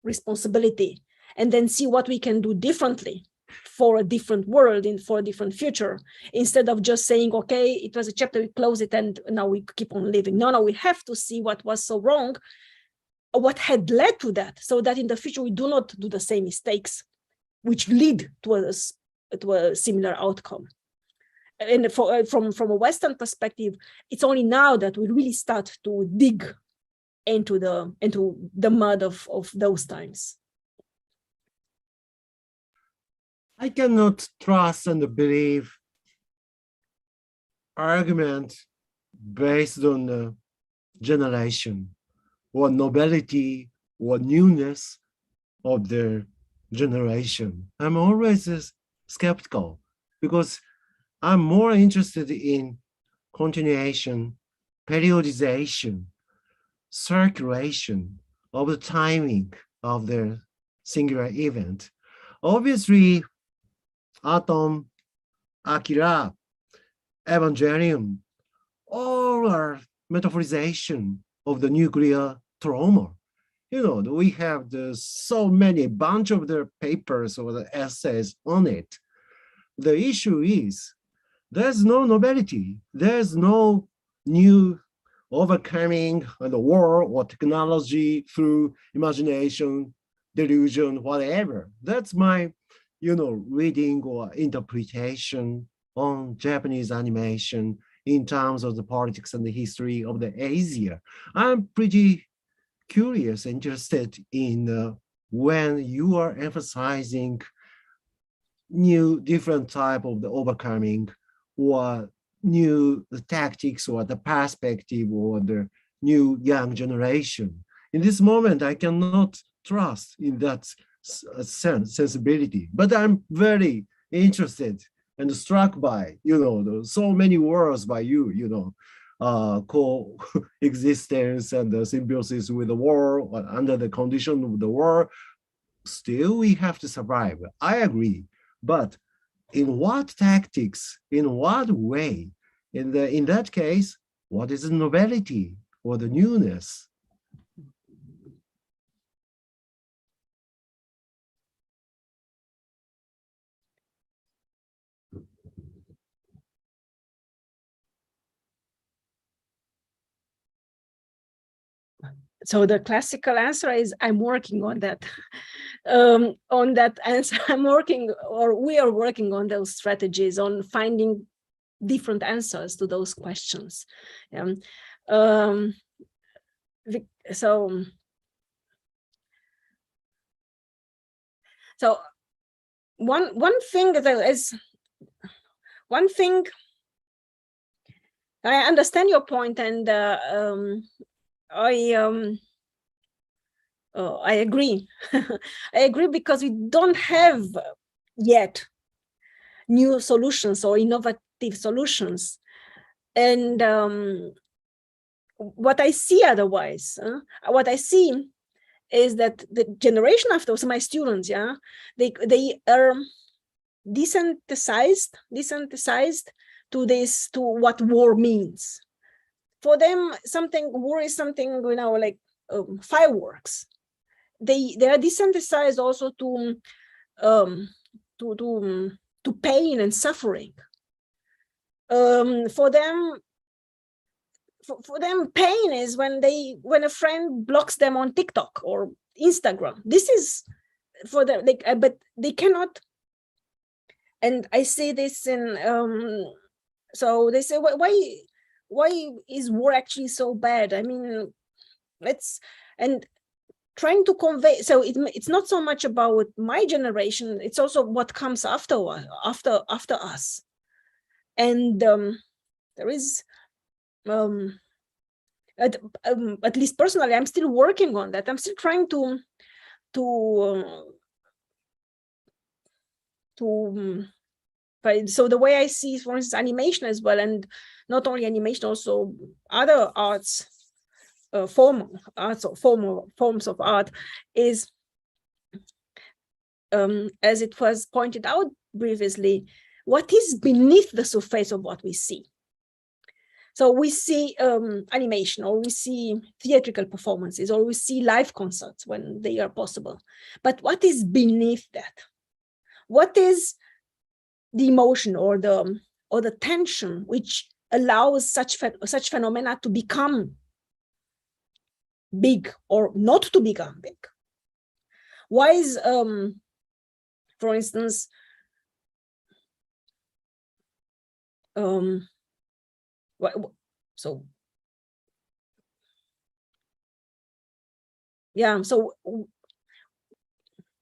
responsibility, and then see what we can do differently for a different world and for a different future, instead of just saying, okay, it was a chapter, we close it, and now we keep on living. No, we have to see what was so wrong, what had led to that, so that in the future we do not do the same mistakes which lead to a similar outcome. And from a Western perspective, it's only now that we really start to dig into the mud of those times. I cannot trust and believe argument based on generation or novelty or newness of their generation. I'm always skeptical because I'm more interested in continuation, periodization, circulation of the timing of the singular event. Obviously, atom, Akira, Evangelion, all are metaphorization of the nuclear trauma. You know, we have so many bunch of the papers or the essays on it. The issue is there's no novelty. There's no new overcoming the war or technology through imagination, delusion, whatever. That's my, reading or interpretation on Japanese animation in terms of the politics and the history of the Asia. I'm pretty curious, interested in when you are emphasizing new different type of the overcoming or new tactics or the perspective or the new young generation. In this moment, I cannot trust in that sensibility, but I'm very interested and struck by, so many words by you, coexistence and the symbiosis with the war, or under the condition of the war, still we have to survive. I agree, but in what tactics, in what way? In that case, what is the novelty or the newness? So the classical answer is I'm working on that. On that answer, I'm working, or we are working on those strategies, on finding different answers to those questions. So one thing is one thing. I understand your point, and I agree. I agree, because we don't have yet new solutions or innovative solutions. And what I see otherwise, what I see is that the generation after, so my students, they are desensitized to this, to what war means. For them, war is something, like fireworks. They are desensitized also to pain and suffering. For them, pain is when a friend blocks them on TikTok or Instagram. This is for them, but they cannot. And I see this in so they say, why is war actually so bad? I mean, and trying to convey, so it's not so much about my generation, it's also what comes after us. And there is at least personally, I'm still working on that. I'm still trying to so the way I see, for instance, animation as well, and not only animation, also other arts, forms of art, is as it was pointed out previously, what is beneath the surface of what we see. So we see animation, or we see theatrical performances, or we see live concerts when they are possible. But what is beneath that? What is the emotion or the tension which allows such phenomena to become big or not to become big? Why is, for instance, so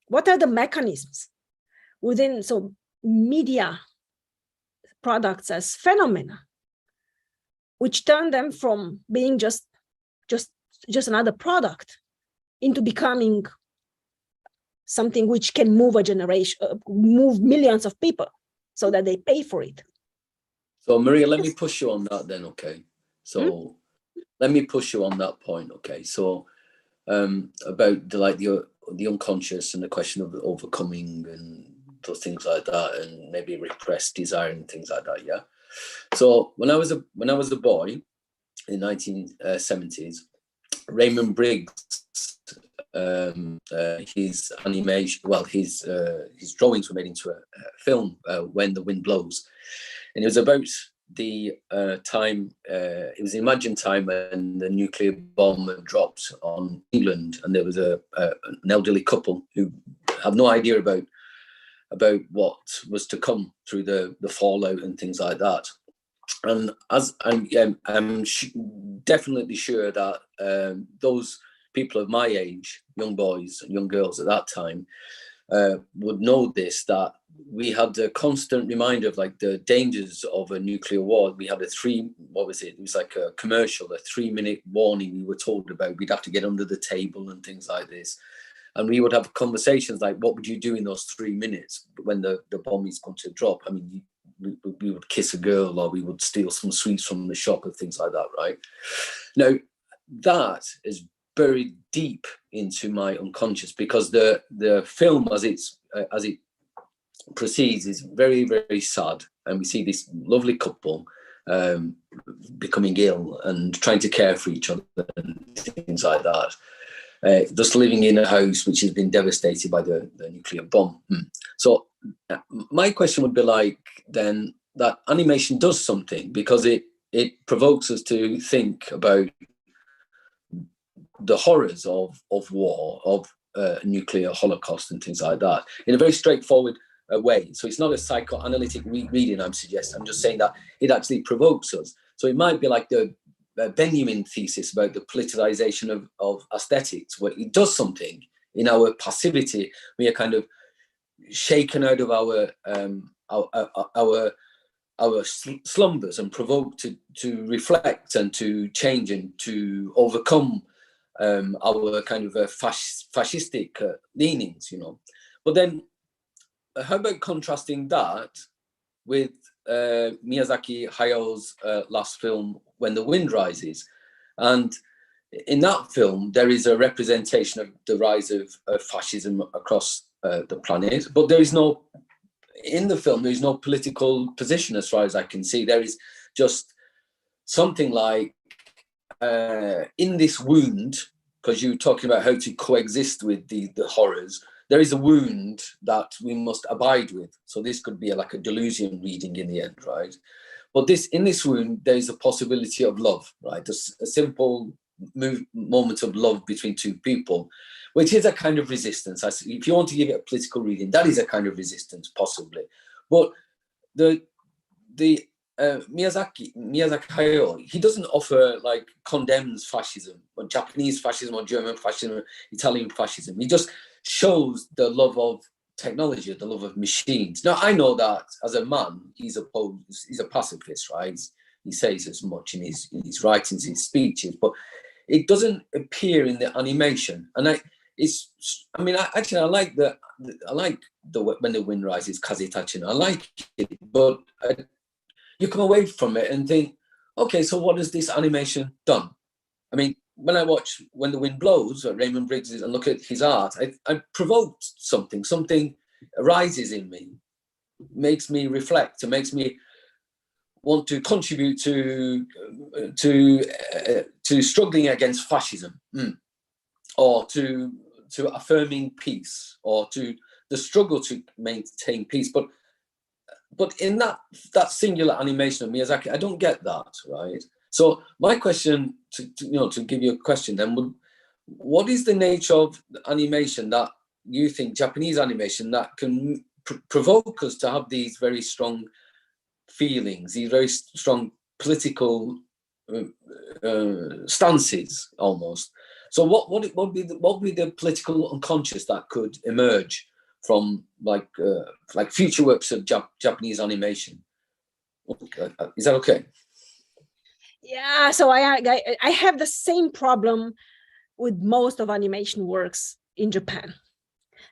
what are the mechanisms within media products as phenomena, which turn them from being just another product into becoming something which can move a generation, move millions of people, so that they pay for it. So Maria, let me push you on that then, okay? So let me push you on that point, okay? So about the unconscious and the question of overcoming and those things like that, and maybe repressed desire and things like that, yeah? So when I was a boy in 1970s, Raymond Briggs, his animation, well, his drawings were made into a film, When the Wind Blows, and it was about the time. It was the imagined time when the nuclear bomb had dropped on England, and there was an elderly couple who had no idea about what was to come through the fallout and things like that. And as I'm definitely sure that those people of my age, young boys and young girls at that time, would know this, that we had a constant reminder of like the dangers of a nuclear war. We had it was like a commercial, a 3-minute warning we were told about. We'd have to get under the table and things like this. And we would have conversations like, what would you do in those 3 minutes when the bomb is going to drop? I mean, we would kiss a girl, or we would steal some sweets from the shop and things like that, right? Now, that is buried deep into my unconscious, because the film as it proceeds is very, very sad, and we see this lovely couple becoming ill and trying to care for each other and things like that. Just living in a house which has been devastated by the nuclear bomb. So my question would be like, then, that animation does something, because it provokes us to think about the horrors of war, of nuclear holocaust and things like that, in a very straightforward way. So it's not a psychoanalytic reading I'm suggesting. I'm just saying that it actually provokes us. So it might be like the Benjamin thesis about the politicization of aesthetics, where it does something in our passivity. We are kind of shaken out of our slumbers and provoked to reflect and to change and to overcome our kind of fascistic leanings, you know. But then, how about contrasting that with Miyazaki Hayato's last film, When the Wind Rises? And in that film, there is a representation of the rise of fascism across the planet, but there is no, in the film, there is no political position as far as I can see. There is just something like, in this wound, because you're talking about how to coexist with the horrors, there is a wound that we must abide with. So this could be like a Deleuzian reading in the end, right? But in this wound, there is a possibility of love, right? A simple moment of love between two people, which is a kind of resistance. If you want to give it a political reading, that is a kind of resistance, possibly. But the Miyazaki Hayao, he doesn't offer, like, condemns fascism, or Japanese fascism, or German fascism, or Italian fascism. He just shows the love of technology, the love of machines. Now, I know that as a man, he's a pacifist, right? He says as much in his writings, his speeches, but it doesn't appear in the animation. And I like When the Wind Rises, Kazetachi. I like it, but you come away from it and think, okay, so what has this animation done? I mean, when I watch When the Wind Blows, or Raymond Briggs, and look at his art, I provoked something arises in me, makes me reflect, and makes me want to contribute to struggling against fascism, or to affirming peace, or to the struggle to maintain peace. But in that singular animation of Miyazaki, I don't get that, right? So my question, to give you a question then, what is the nature of animation that you think, Japanese animation, that can provoke us to have these very strong feelings, these very strong political stances, almost? So what would be the political unconscious that could emerge from like future works of Japanese animation? Is that okay? Yeah, so I have the same problem with most of animation works in Japan.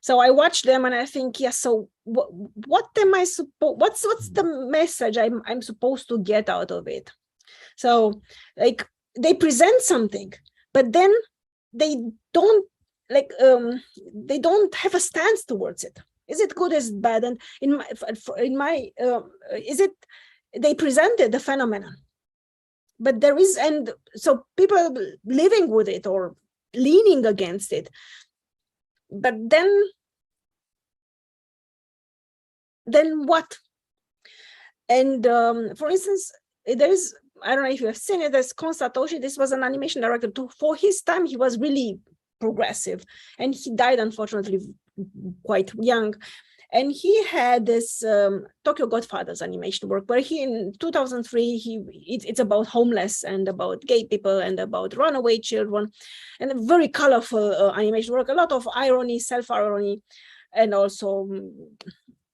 So I watch them and I think, yeah, so what am I supposed, what's the message I'm supposed to get out of it? So like they present something, but then they don't like they don't have a stance towards it. Is it good, is it bad? And in my is it, they presented the phenomenon, but there is, and so people living with it or leaning against it, but then what? And for instance, there is, I don't know if you have seen it, there's Kon Satoshi. This was an animation director. For his time, he was really progressive, and he died unfortunately quite young. And he had this Tokyo Godfathers animation work, where he in 2003 it's about homeless and about gay people and about runaway children, and a very colorful animation work, a lot of irony, self-irony, and also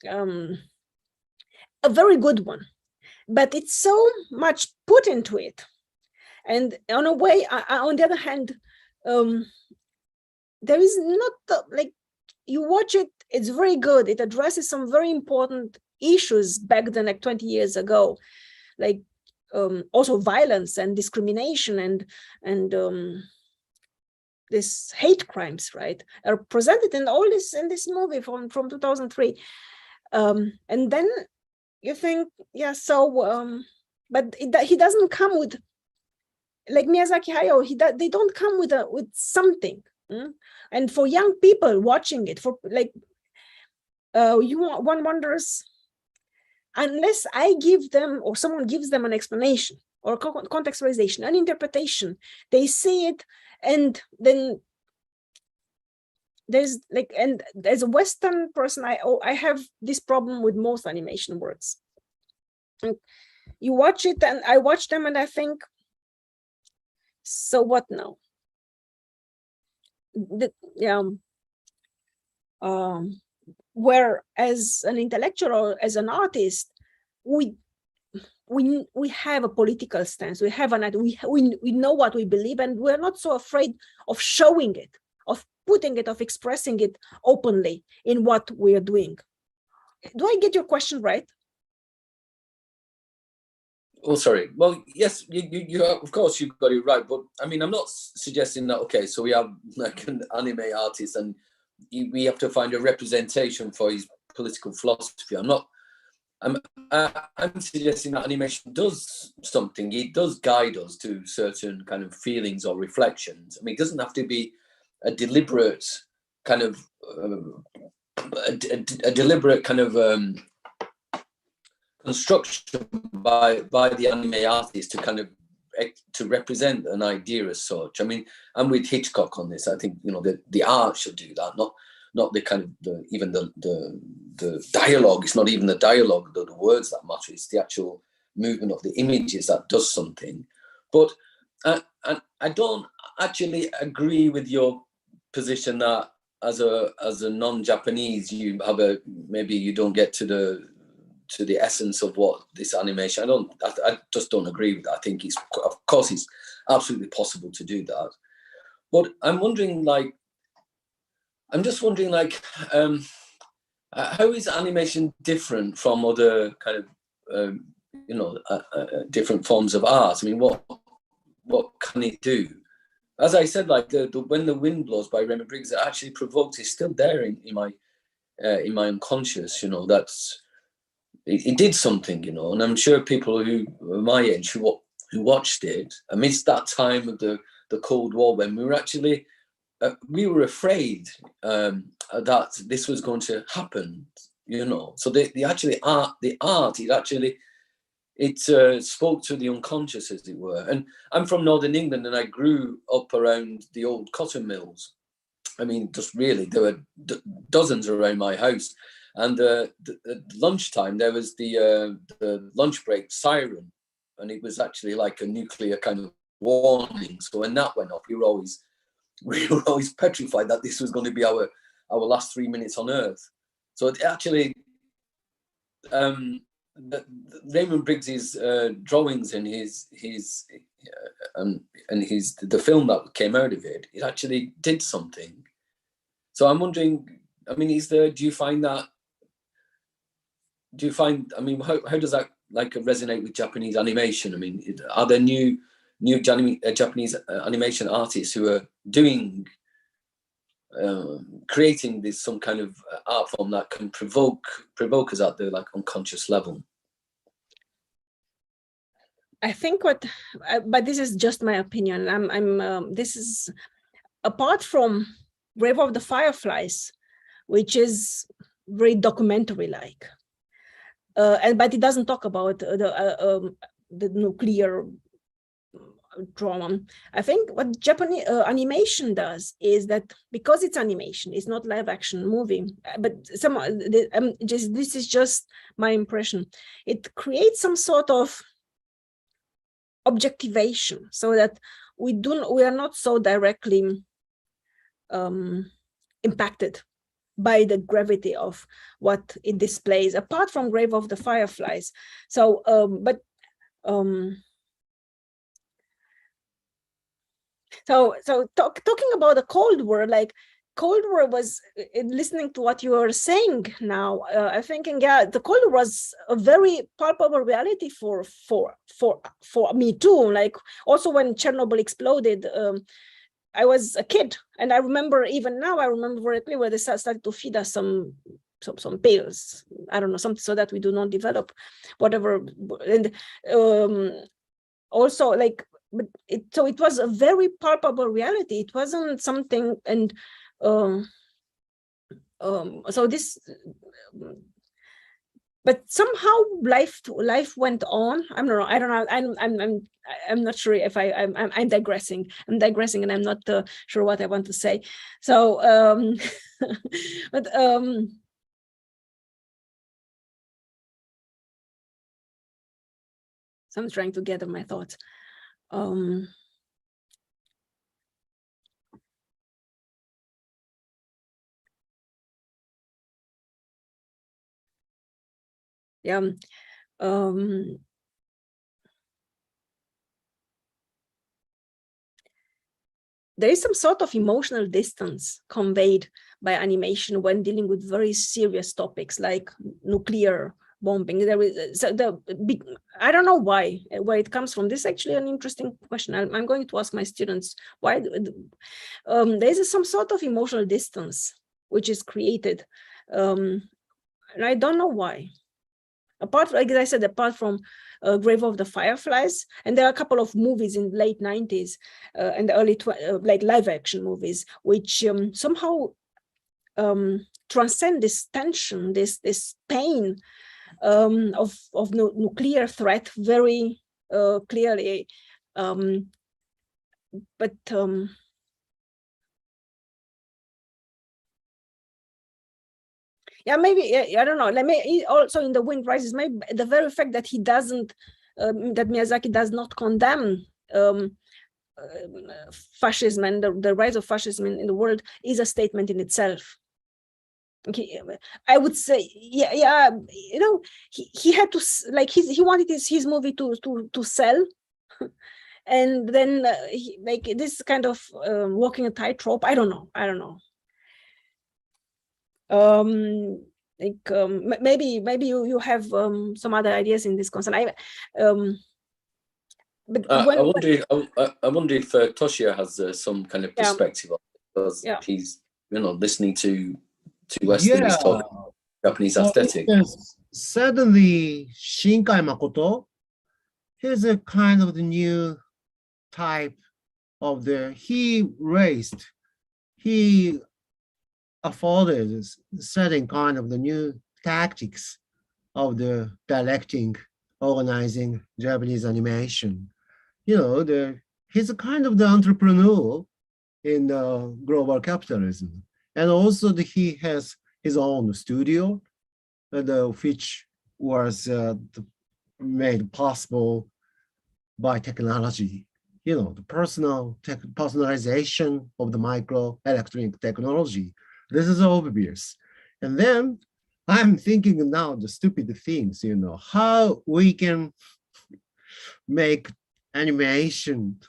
a very good one. But it's so much put into it, and on a way, on the other hand, there is not like, you watch it, it's very good. It addresses some very important issues back then, like 20 years ago, like also violence and discrimination and this hate crimes, right, are presented in all this, in this movie from 2003. And then you think, yeah, so but he doesn't come with, like Miyazaki Hayao, they don't come with something. And for young people watching it, for like one wonders, unless I give them, or someone gives them an explanation or contextualization, an interpretation, they see it, and then there's like, and as a Western person, I have this problem with most animation works. And you watch it, and I watch them, and I think, so what now? Where as an intellectual or as an artist, we have a political stance, we have we know what we believe, and we're not so afraid of showing it, of putting it, of expressing it openly in what we are doing. Do I get your question right? Oh, sorry. Well, yes, you of course you got it right, but I mean, I'm not suggesting that. Okay, so we have like an anime artist, and we have to find a representation for his political philosophy. I'm suggesting that animation does something. It does guide us to certain kind of feelings or reflections. I mean, it doesn't have to be a deliberate kind of a deliberate kind of construction by the anime artist to kind of to represent an idea as such. I mean, I'm with Hitchcock on this. I think, you know, the art should do that, not the kind of even the dialogue. It's not even the dialogue, the words that matter. It's the actual movement of the images that does something. But I don't actually agree with your position that as a non-Japanese, you have maybe you don't get to the essence of what this animation. I just don't agree with that. I think of course it's absolutely possible to do that. But I'm just wondering how is animation different from other kind of different forms of art? I mean, what can it do? As I said, like the When the Wind Blows by Raymond Briggs, it actually provoked. It's still there in my unconscious. You know, it did something. You know, and I'm sure people who are my age who watched it amidst that time of the Cold War, when we were actually we were afraid that this was going to happen. You know, so the art it spoke to the unconscious, as it were. And I'm from Northern England, and I grew up around the old cotton mills. I mean, just really, there were dozens around my house. And at lunchtime, there was the lunch break siren, and it was actually like a nuclear kind of warning. So when that went off, we were always petrified that this was going to be our last 3 minutes on Earth. So it actually, Raymond Briggs's drawings and the film that came out of it, it actually did something. So I'm wondering, I mean, do you find, I mean, how does that like resonate with Japanese animation? I mean, are there new Japanese animation artists who are doing, creating this some kind of art form that can provoke us at the like unconscious level? I think but this is just my opinion. This is apart from Grave of the Fireflies, which is very documentary-like, but it doesn't talk about the nuclear trauma. I think what Japanese animation does is that because it's animation, it's not live-action movie, but this is just my impression. It creates some sort of objectivation, so that we are not so directly impacted by the gravity of what it displays, apart from Grave of the Fireflies. So, talking about the Cold War, like Cold War was, listening to what you are saying now, I'm thinking, yeah, the Cold War was a very palpable reality for me too. Like also when Chernobyl exploded, I was a kid, and I remember even now, I remember very clearly where they started to feed us some pills, I don't know, something so that we do not develop whatever. And also like, but it was a very palpable reality. It wasn't something, and so this, but somehow life went on. I don't know. I'm not sure if I'm digressing. And I'm not sure what I want to say. So, but so I'm trying to gather my thoughts. Yeah. There is some sort of emotional distance conveyed by animation when dealing with very serious topics like nuclear bombing. There is I don't know where it comes from. This is actually an interesting question. I'm going to ask my students why. There is some sort of emotional distance which is created, and I don't know why. Apart, like I said, apart from Grave of the Fireflies, and there are a couple of movies in the late 90s and the early like live action movies, which somehow transcend this tension, this pain of nuclear threat very clearly. But yeah, maybe, I don't know. Like maybe also in The Wind Rises, maybe the very fact that he doesn't, that Miyazaki does not condemn fascism and the rise of fascism in the world is a statement in itself. Okay, I would say, yeah, you know, he had to, like, he wanted his movie to sell. And then like this kind of walking a tightrope. I don't know. Maybe you have some other ideas in this concern. But I wonder if Toshio has some kind of perspective on it, because he's listening to Westerners talk Japanese aesthetic. Suddenly, Shinkai Makoto, he's a kind of the new type of he afforded certain kind of the new tactics of the directing, organizing Japanese animation. He's a kind of the entrepreneur in global capitalism. And also he has his own studio, which was made possible by technology. The personalization of the microelectronic technology. This is obvious. And then I'm thinking now the stupid things, how we can make animation,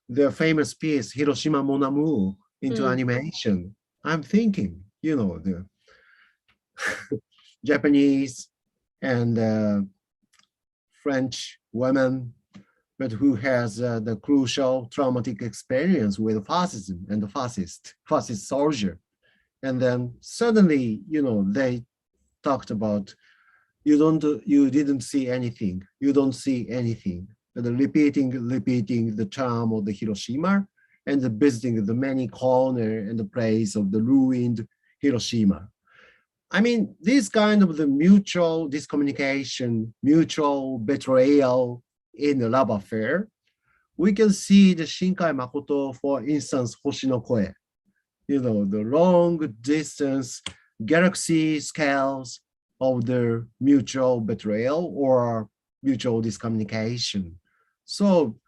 the famous piece, Hiroshima Mon Amour, into animation. I'm thinking, Japanese and French women, but who has the crucial traumatic experience with fascism and the fascist soldier. And then suddenly, they talked about you didn't see anything, you don't see anything. And repeating the term of the Hiroshima and visiting the many corners and the place of the ruined Hiroshima. I mean, this kind of the mutual discommunication, mutual betrayal in the love affair, we can see the Shinkai Makoto, for instance, Hoshi no Koe, the long distance galaxy scales of the mutual betrayal or mutual discommunication. So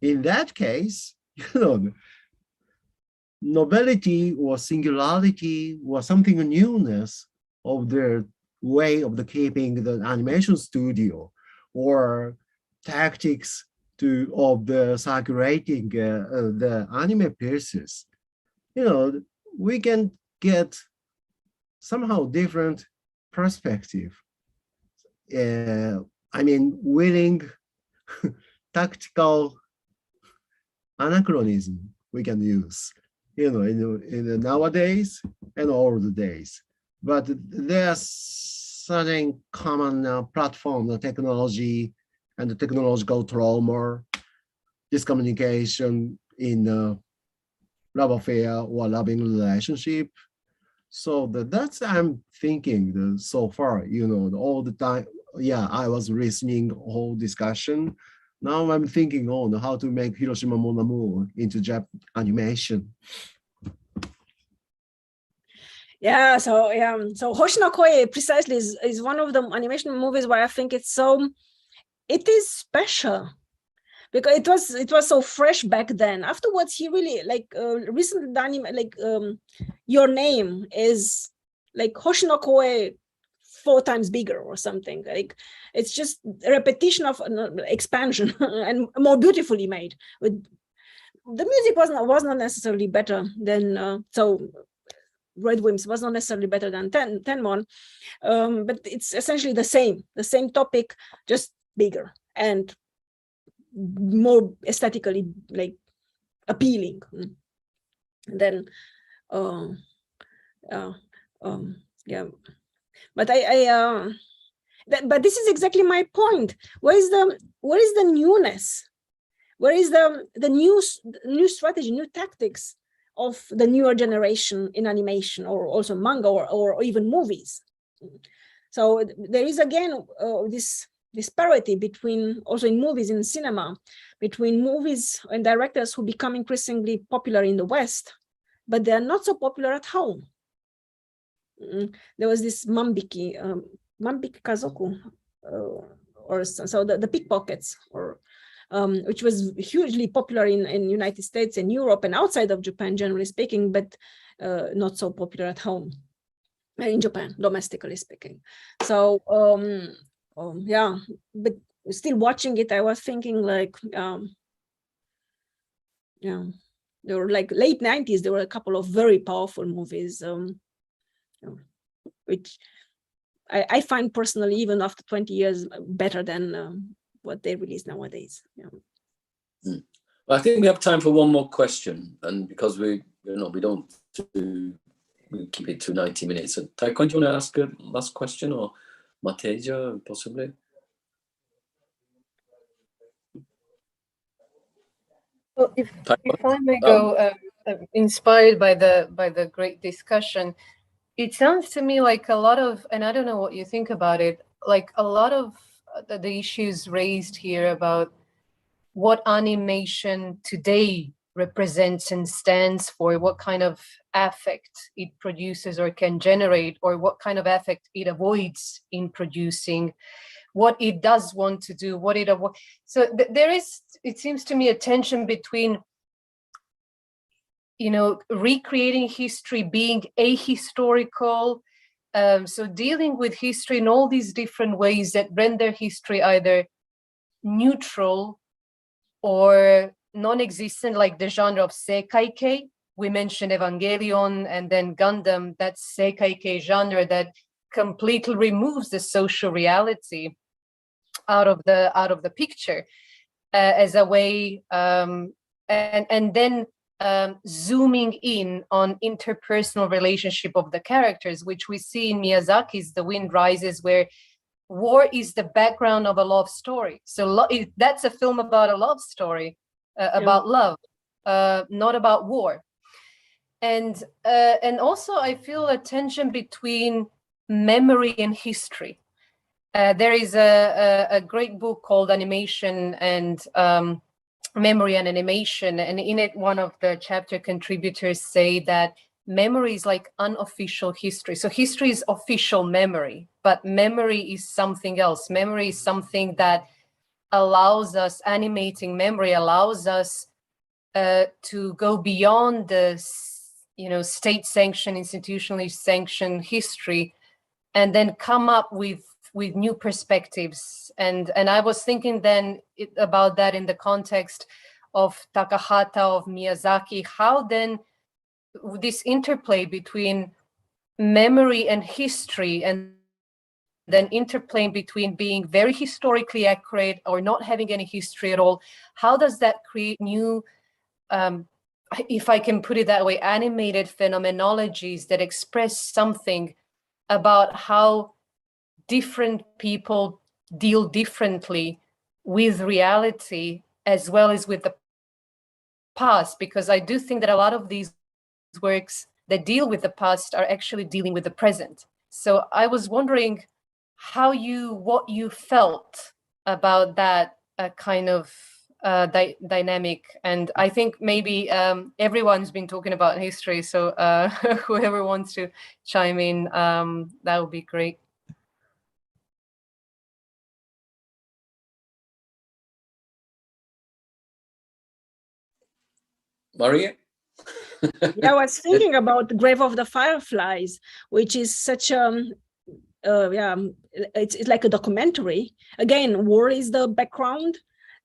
in that case, novelty or singularity or something newness of their way of the keeping the animation studio or tactics of the circulating the anime pieces, we can get somehow different perspective. I mean, willing tactical anachronism we can use, in the nowadays and all the days. But there's certain common platform, the technology and the technological trauma, discommunication in love affair or loving relationship. So that's I'm thinking so far, all the time. Yeah, I was listening whole discussion. Now I'm thinking on how to make Hiroshima Mon Amour into Japanese animation. Yeah, so Hoshi no Koe precisely is one of the animation movies where I think it is special because it was so fresh back then. Afterwards, he really recently the anime Your Name is like Hoshi no Koe 4 times bigger or something. Like it's just a repetition of expansion and more beautifully made. With the music was not necessarily better than Red Wimps was not necessarily better than Tenmon, but it's essentially the same topic, just bigger and more aesthetically appealing. And then yeah, but but this is exactly my point. Where is the newness? Where is the new strategy, new tactics of the newer generation in animation or also manga or even movies? So there is again this disparity between, also in movies, in cinema, between movies and directors who become increasingly popular in the West, but they are not so popular at home. There was this Mambiki Kazoku, or so the pickpockets, or which was hugely popular in United States and Europe and outside of Japan, generally speaking, but not so popular at home in Japan, domestically speaking. So yeah, but still watching it, I was thinking yeah, there were late 90s, there were a couple of very powerful movies, which I find personally, even after 20 years, better than what they release nowadays. Yeah. Well, I think we have time for one more question, and because we keep it to 90 minutes. So, Taikon, do you want to ask a last question, or Mateja, possibly? Well, if I may go, inspired by the great discussion, it sounds to me like a lot of, and I don't know what you think about it, like a lot of the issues raised here about what animation today represents and stands for, what kind of affect it produces or can generate, or what kind of affect it avoids in producing, what it does want to do, what it avoids. So there is, it seems to me, a tension between, recreating history, being ahistorical, so dealing with history in all these different ways that render history either neutral or non-existent, like the genre of seikaikei. We mentioned Evangelion and then Gundam, that's seikaikei genre that completely removes the social reality out of the picture as a way, and then zooming in on interpersonal relationship of the characters, which we see in Miyazaki's The Wind Rises, where war is the background of a love story. So that's a film about a love story, about love, not about war. And also I feel a tension between memory and history. There is a great book called Animation and Memory and Animation, and in it one of the chapter contributors say that memory is like unofficial history. So history is official memory, but memory is something else. Memory is something that allows us, animating memory allows us to go beyond the state-sanctioned, institutionally sanctioned history, and then come up with new perspectives. And I was thinking then about that in the context of Takahata, of Miyazaki, how then this interplay between memory and history, and then interplay between being very historically accurate or not having any history at all, how does that create new, if I can put it that way, animated phenomenologies that express something about how different people deal differently with reality as well as with the past? Because I do think that a lot of these works that deal with the past are actually dealing with the present. So I was wondering what you felt about that kind of dynamic. And I think maybe everyone's been talking about history, so whoever wants to chime in, that would be great. Maria? Yeah, I was thinking about Grave of the Fireflies, which is such it's like a documentary. Again, war is the background,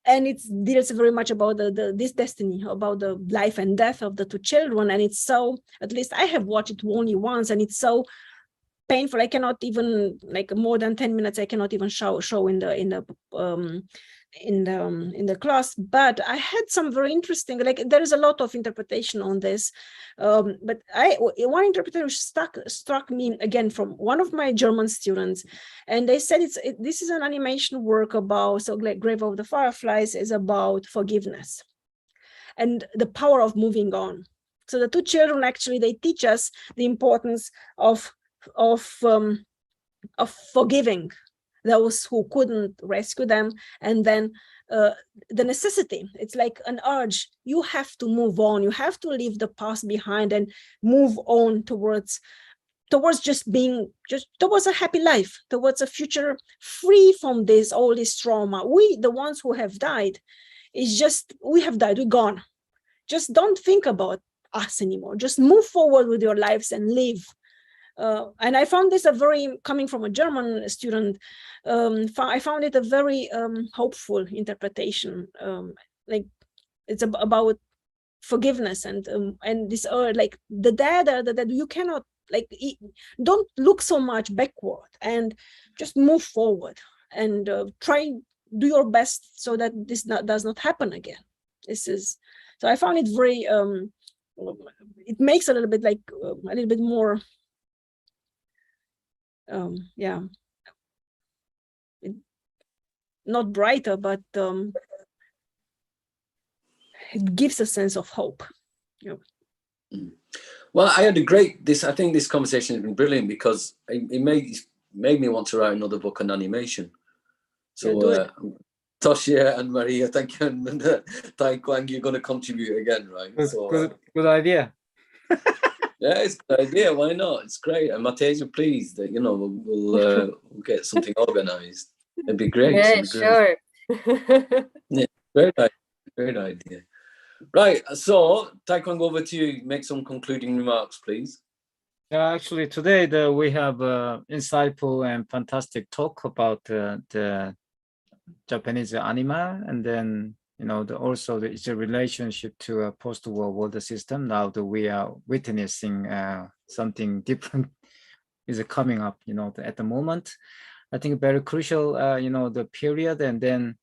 and it deals very much about this destiny, about the life and death of the two children. And it's so, at least I have watched it only once, and it's so painful. I cannot even, like, more than 10 minutes, I cannot even show in the class. But I had some very interesting, like, there is a lot of interpretation on this, but one interpretation struck me again from one of my German students, and they said this is an animation work about, so like Grave of the Fireflies is about forgiveness and the power of moving on. So the two children, actually, they teach us the importance of forgiving those who couldn't rescue them, and then the necessity, it's like an urge, you have to move on, you have to leave the past behind and move on towards towards a happy life, towards a future free from all this trauma. We, the ones who have died, it's just, we have died, we're gone. Just don't think about us anymore, just move forward with your lives and live. And I found this coming from a German student, I found it a very hopeful interpretation. Like, it's about forgiveness and this, like the dad, that you cannot, like, don't look so much backward and just move forward and do your best so that this does not happen again. So I found it very, it makes a little bit like a little bit more, not brighter, but it gives a sense of hope. Yeah. Well, I think this conversation has been brilliant, because it made me want to write another book on animation. So Toshia and Maria, thank you, and Tai Kwang, you're going to contribute again, right? Good idea. Yeah, it's a good idea. Why not? It's great. And Mateo, please, that we'll get something organized. It'd be great. Yeah, sure. Yeah, great idea. Right. So, Tai Kwang, over to you. Make some concluding remarks, please. Actually, today we have insightful and fantastic talk about the Japanese anime, and then also it's a relationship to a post-war world system. Now that we are witnessing something different is coming up, at the moment. I think very crucial, the period. And then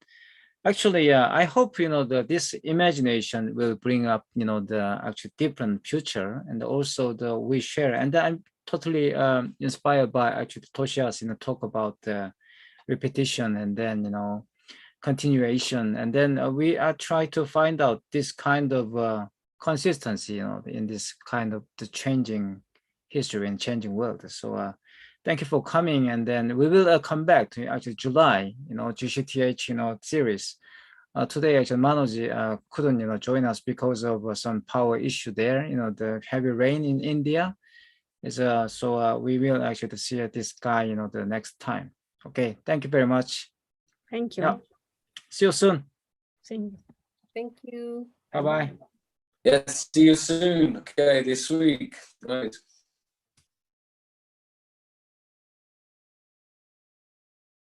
actually, I hope, this imagination will bring up, the actually different future, and also we share. And I'm totally inspired by actually Toshia's, talk about the repetition and then, continuation. And then we are trying to find out this kind of consistency, in this kind of the changing history and changing world. So thank you for coming. And then we will come back to actually July, GCTH, series. Today, actually, Manoj couldn't, join us because of some power issue there. The heavy rain in India is so we will actually see this guy, the next time. Okay, thank you very much. Thank you. Yeah. See you soon. Thank you. Bye bye. Yes, see you soon. Okay, this week. Right.